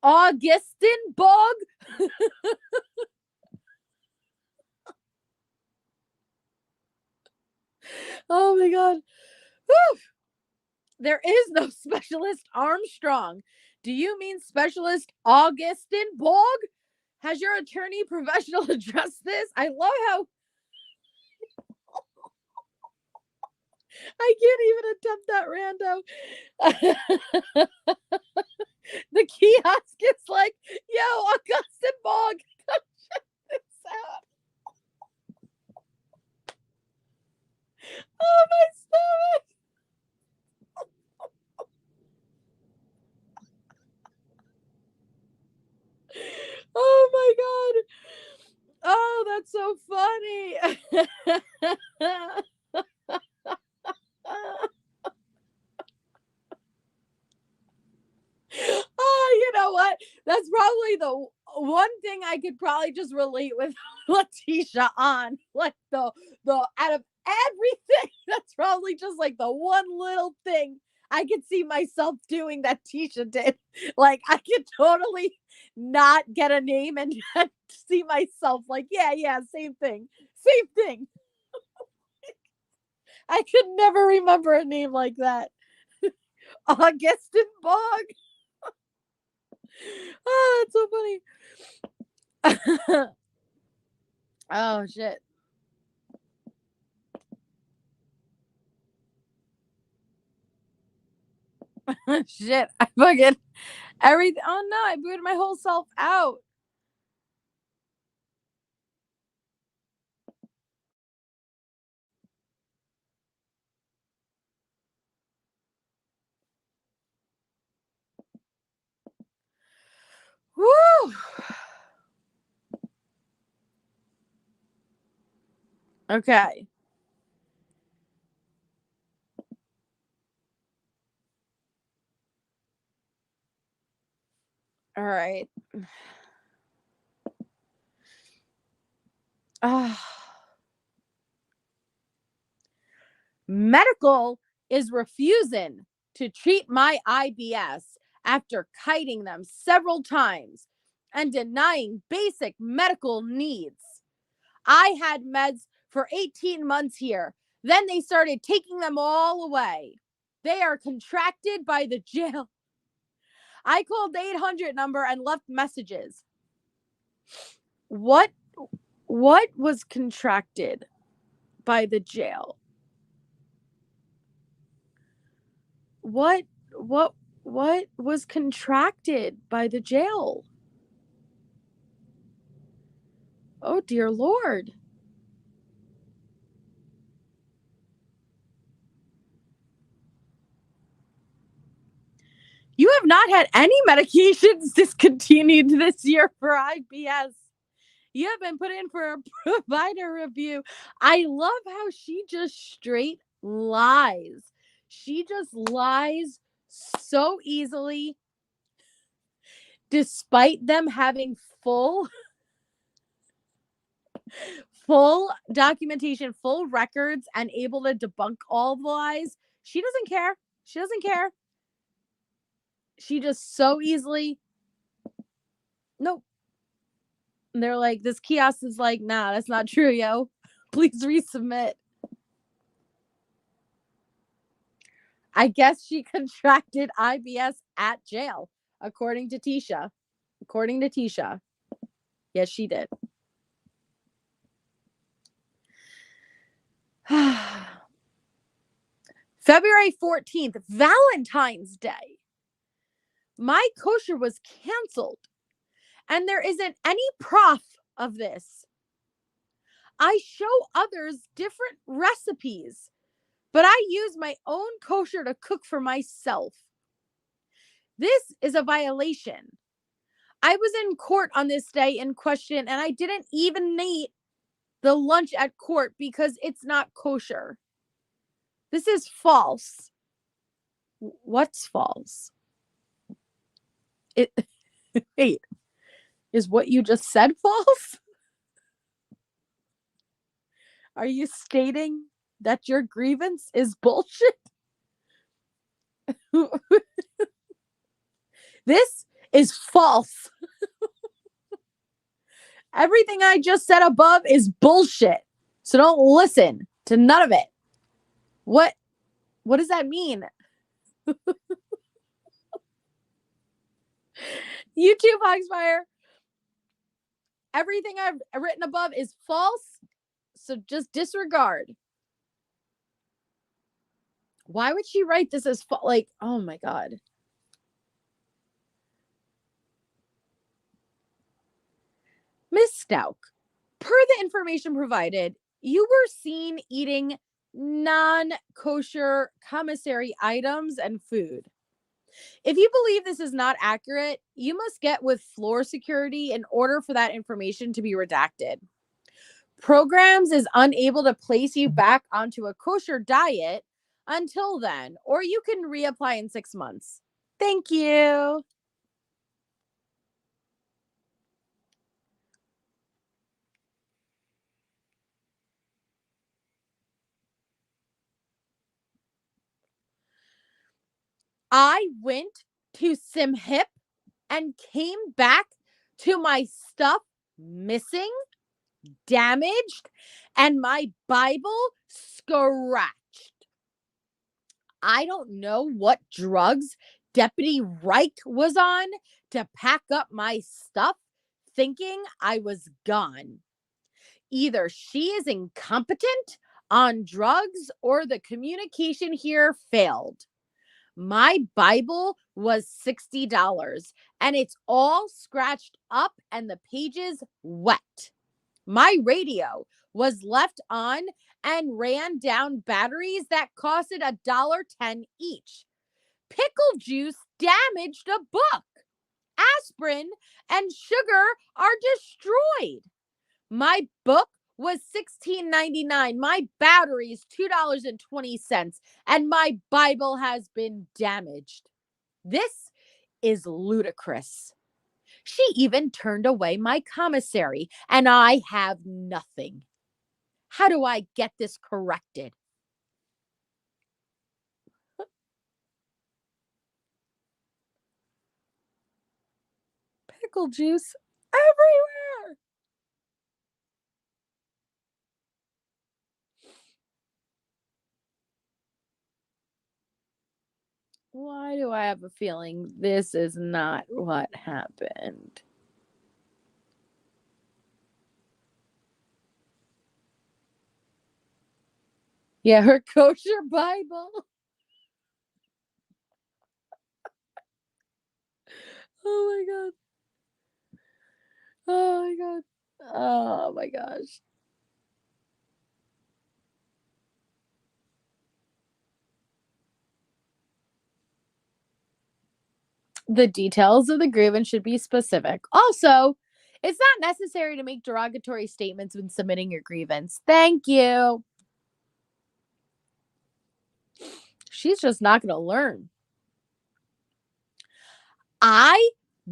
Augustenberg? Oh my god. Whew. There is no specialist Armstrong. Do you mean specialist Augustenberg? Has your attorney professional addressed this? I love how I can't even attempt that rando. The kiosk is like, yo, Augustenberg, come check this out. Oh, my stomach. Oh my god. Oh, that's so funny. Oh, you know what? That's probably the one thing I could probably just relate with Letecia on. Like the out of everything, that's probably just like the one little thing I could see myself doing that Tisha did. Like I could totally not get a name and see myself like, yeah, same thing. Same thing. I could never remember a name like that. Augustenberg. Oh, that's so funny. Oh shit. Shit. I fucking everything. Oh no, I booted my whole self out. Woo. Okay. All right. Medical is refusing to treat my IBS after kiting them several times and denying basic medical needs. I had meds for 18 months here. Then they started taking them all away. They are contracted by the jail. I called the 800 number and left messages. What was contracted by the jail? What was contracted by the jail? Oh dear Lord. You have not had any medications discontinued this year for IBS. You have been put in for a provider review. I love how she just straight lies. She just lies so easily, despite them having full documentation, full records, and able to debunk all the lies. She doesn't care. She doesn't care. She just so easily. Nope. And they're like, this kiosk is like, nah, that's not true, yo. Please resubmit. I guess she contracted IBS at jail, according to Tisha. According to Tisha. Yes, she did. February 14th, Valentine's Day. My kosher was canceled, and there isn't any proof of this. I show others different recipes, but I use my own kosher to cook for myself. This is a violation. I was in court on this day in question, and I didn't even eat the lunch at court because it's not kosher. This is false. What's false? Wait, is what you just said false? Are you stating that your grievance is bullshit? This is false. Everything I just said above is bullshit. So don't listen to none of it. What does that mean? YouTube Foxfire. Everything I've written above is false. So just disregard. Why would she write this as false? Like, oh my God. Miss Stauch, per the information provided, you were seen eating non-kosher commissary items and food. If you believe this is not accurate, you must get with floor security in order for that information to be redacted. Programs is unable to place you back onto a kosher diet until then, or you can reapply in 6 months. Thank you. I went to Simhip and came back to my stuff missing, damaged, and my Bible scratched. I don't know what drugs Deputy Reich was on to pack up my stuff thinking I was gone. Either she is incompetent on drugs or the communication here failed. My Bible was $60 and it's all scratched up and the pages wet. My radio was left on and ran down batteries that costed $1.10 each. Pickle juice damaged a book. Aspirin and sugar are destroyed. My book was $16.99. My battery is $2.20, and my Bible has been damaged. This is ludicrous. She even turned away my commissary, and I have nothing. How do I get this corrected? Pickle juice everywhere. Why do I have a feeling this is not what happened? Yeah, her kosher Bible. Oh my God. Oh my God. Oh my gosh. The details of the grievance should be specific. Also, it's not necessary to make derogatory statements when submitting your grievance. Thank you. She's just not going to learn. I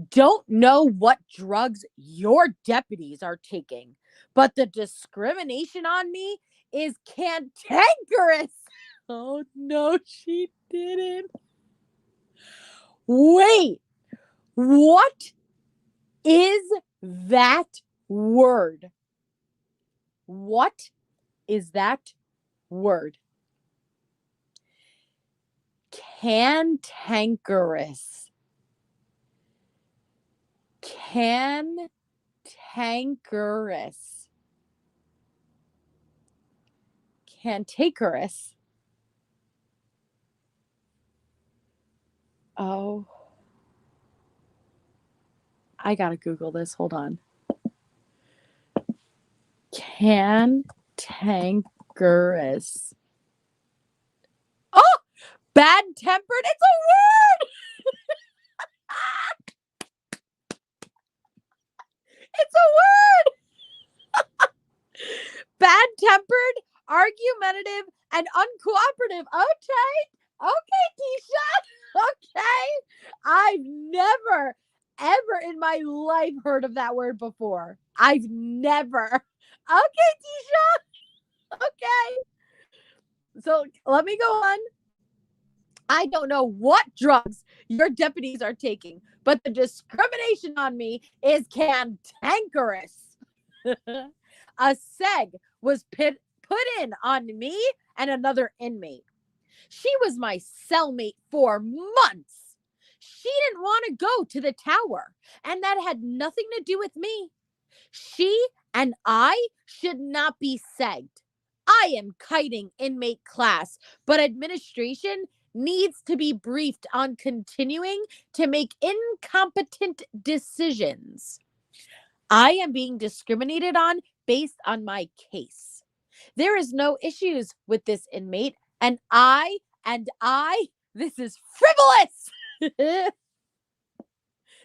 don't know what drugs your deputies are taking, but the discrimination on me is cantankerous. Oh, no, she didn't. Wait, what is that word? What is that word? Cantankerous. Cantankerous. Cantankerous. Oh. I gotta Google this. Hold on. Cantankerous. Oh! Bad-tempered? It's a word! It's a word! Bad-tempered, argumentative, and uncooperative. Okay. Okay, Tisha. Okay. I've never, ever in my life heard of that word before. I've never. Okay, Tisha. Okay. So let me go on. I don't know what drugs your deputies are taking, but the discrimination on me is cantankerous. A seg was put in on me and another inmate. She was my cellmate for months. She didn't want to go to the tower, and that had nothing to do with me. She and I should not be segged. I am kiting inmate class, but administration needs to be briefed on continuing to make incompetent decisions. I am being discriminated on based on my case. There is no issues with this inmate, and this is frivolous.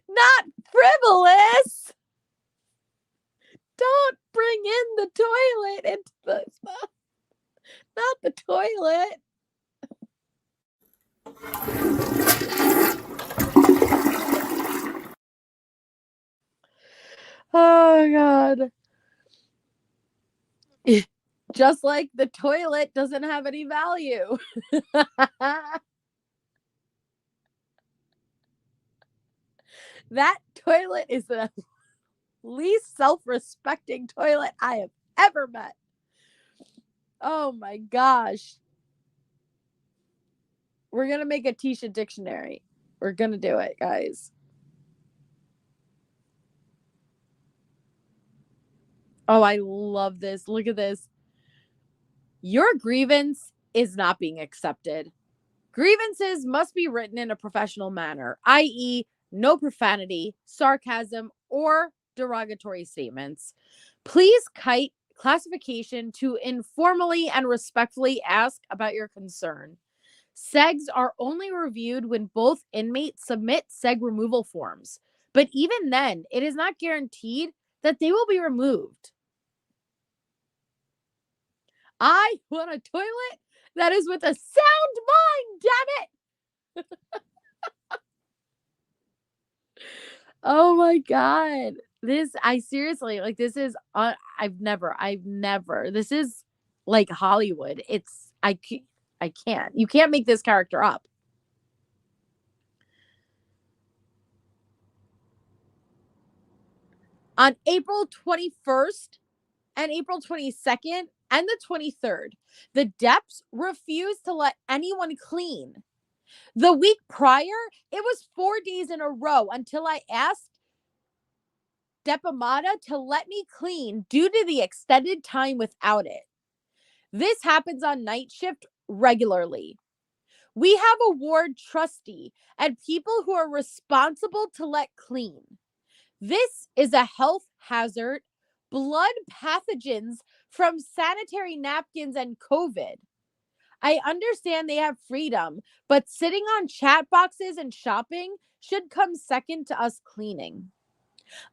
Not frivolous. Don't bring in the toilet into the not the toilet. Oh God. Just like the toilet doesn't have any value. That toilet is the least self-respecting toilet I have ever met. Oh my gosh. We're going to make a Tisha dictionary. We're going to do it, guys. Oh, I love this. Look at this. Your grievance is not being accepted. Grievances must be written in a professional manner, i.e., no profanity, sarcasm, or derogatory statements. Please kite classification to informally and respectfully ask about your concern. Segs are only reviewed when both inmates submit seg removal forms. But even then, it is not guaranteed that they will be removed. I want a toilet that is with a sound mind, damn it! Oh my God. I seriously, like, this is, I've never, this is like Hollywood. I can't. You can't make this character up. On April 21st and April 22nd and the 23rd, the Deps refused to let anyone clean. The week prior, it was 4 days in a row until I asked Dep Amata to let me clean due to the extended time without it. This happens on night shift regularly. We have a ward trustee and people who are responsible to let clean. This is a health hazard, blood pathogens from sanitary napkins and COVID. I understand they have freedom, but sitting on chat boxes and shopping should come second to us cleaning.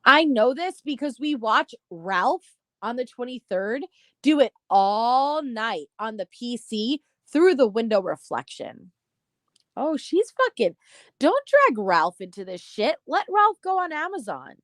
I know this because we watch Ralph on the 23rd do it all night on the PC through the window reflection. Oh, she's fucking. Don't drag Ralph into this shit. Let Ralph go on Amazon.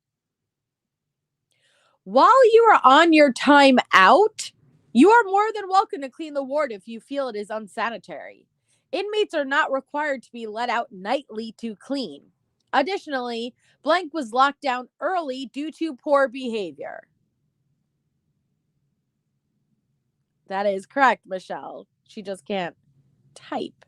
While you are on your time out, you are more than welcome to clean the ward if you feel it is unsanitary. Inmates are not required to be let out nightly to clean. Additionally, Blank was locked down early due to poor behavior. That is correct, Michelle. She just can't type.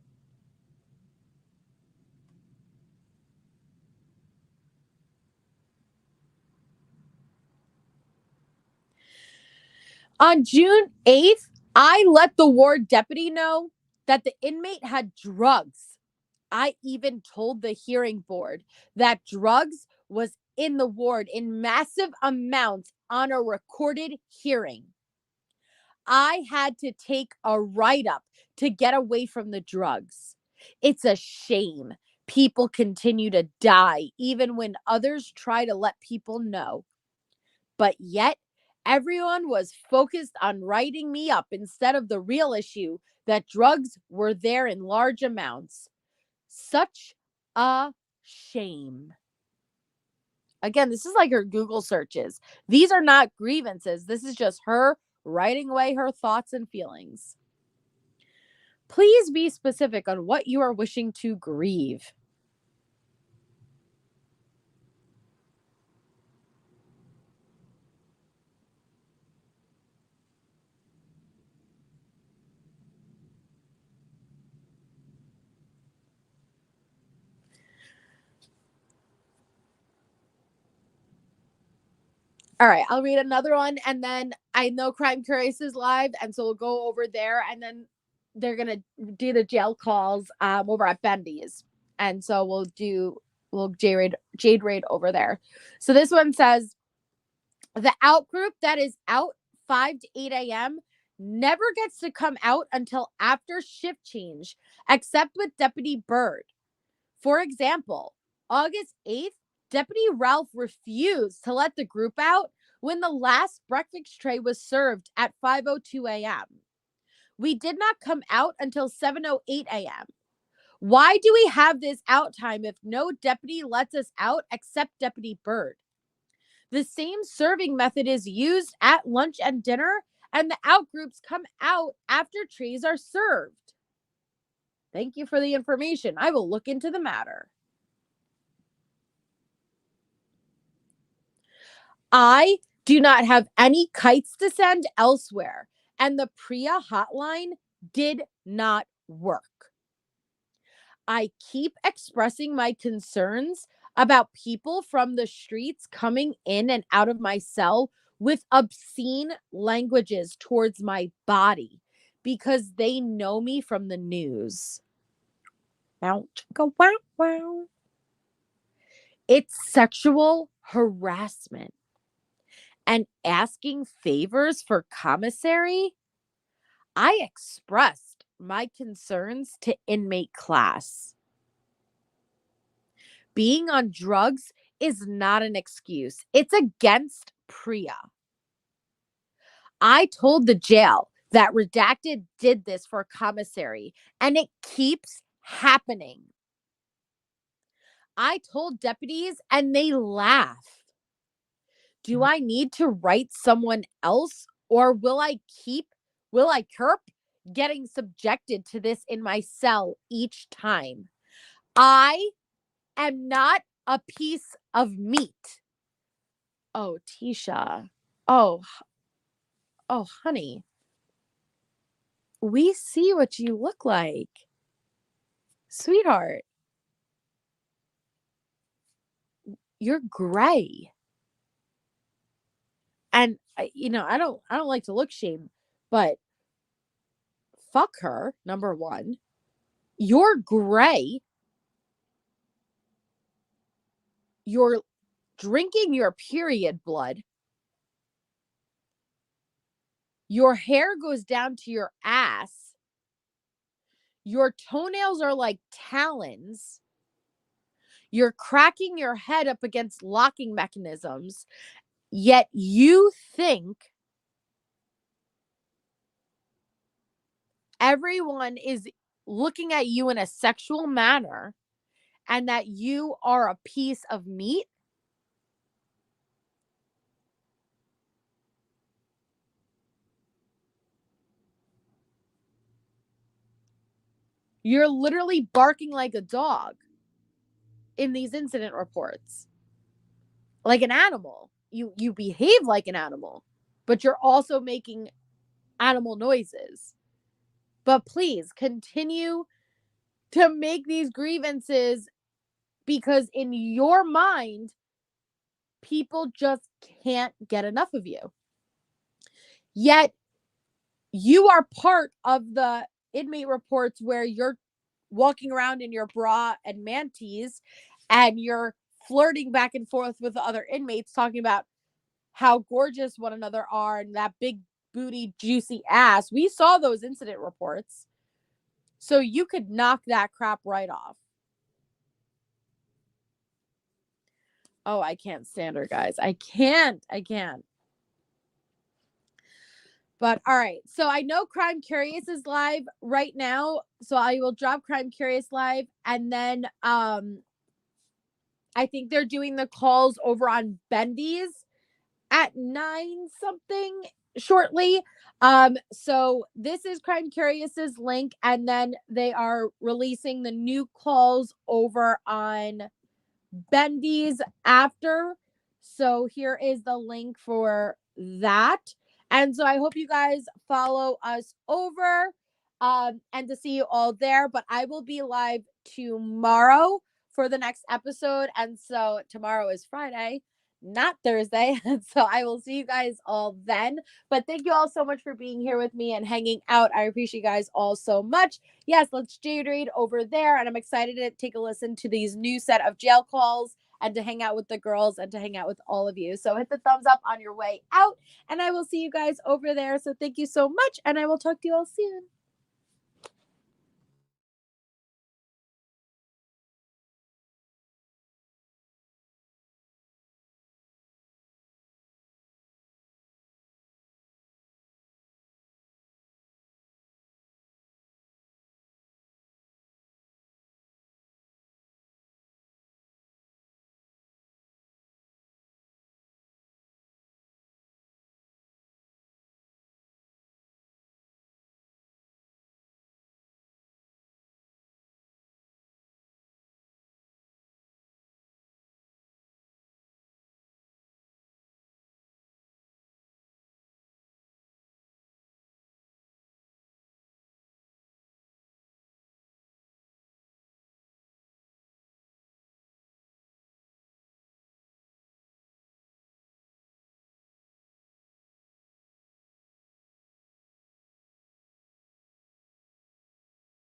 On June 8th, I let the ward deputy know that the inmate had drugs. I even told the hearing board that drugs was in the ward in massive amounts on a recorded hearing. I had to take a write-up to get away from the drugs. It's a shame people continue to die even when others try to let people know. But yet, everyone was focused on writing me up instead of the real issue that drugs were there in large amounts. Such a shame. Again, this is like her Google searches. These are not grievances. This is just her writing away her thoughts and feelings. Please be specific on what you are wishing to grieve. All right, I'll read another one, and then I know Crime Curious is live, and so we'll go over there, and then they're gonna do the jail calls over at Bendy's, and so we'll Jade raid over there. So this one says the out group that is out 5 to 8 a.m. never gets to come out until after shift change, except with Deputy Bird. For example, August 8th, Deputy Ralph refused to let the group out when the last breakfast tray was served at 5:02 a.m. We did not come out until 7:08 a.m. Why do we have this out time if no deputy lets us out except Deputy Bird? The same serving method is used at lunch and dinner, and the out groups come out after trays are served. Thank you for the information. I will look into the matter. I do not have any kites to send elsewhere, and the Priya hotline did not work. I keep expressing my concerns about people from the streets coming in and out of my cell with obscene languages towards my body because they know me from the news. Wow. It's sexual harassment. And asking favors for commissary, I expressed my concerns to inmate class. Being on drugs is not an excuse. It's against Priya. I told the jail that Redacted did this for commissary, and it keeps happening. I told deputies, and they laugh. Do I need to write someone else, or will I curb getting subjected to this in my cell each time? I am not a piece of meat. Oh, Tisha. Oh, honey. We see what you look like. Sweetheart. You're gray. And I don't like to look shame, but fuck her, number one. You're gray. You're drinking your period blood. Your hair goes down to your ass. Your toenails are like talons. You're cracking your head up against locking mechanisms. Yet you think everyone is looking at you in a sexual manner and that you are a piece of meat. You're literally barking like a dog in these incident reports. Like an animal. You behave like an animal, but you're also making animal noises. But please continue to make these grievances because in your mind, people just can't get enough of you. Yet you are part of the inmate reports where you're walking around in your bra and mantees and you're flirting back and forth with the other inmates, talking about how gorgeous one another are and that big booty juicy ass. We saw those incident reports. So you could knock that crap right off. Oh, I can't stand her, guys. I can't. But all right. So I know Crime Curious is live right now. So I will drop Crime Curious live. And then I think they're doing the calls over on Bendy's at 9 something shortly. So this is Crime Curious's link, and then they are releasing the new calls over on Bendy's after. So here is the link for that. And so I hope you guys follow us over and to see you all there. But I will be live tomorrow for the next episode. And so tomorrow is Friday, not Thursday. And so I will see you guys all then. But thank you all so much for being here with me and hanging out. I appreciate you guys all so much. Yes, let's Jade Raid over there. And I'm excited to take a listen to these new set of jail calls and to hang out with the girls and to hang out with all of you. So hit the thumbs up on your way out. And I will see you guys over there. So thank you so much. And I will talk to you all soon.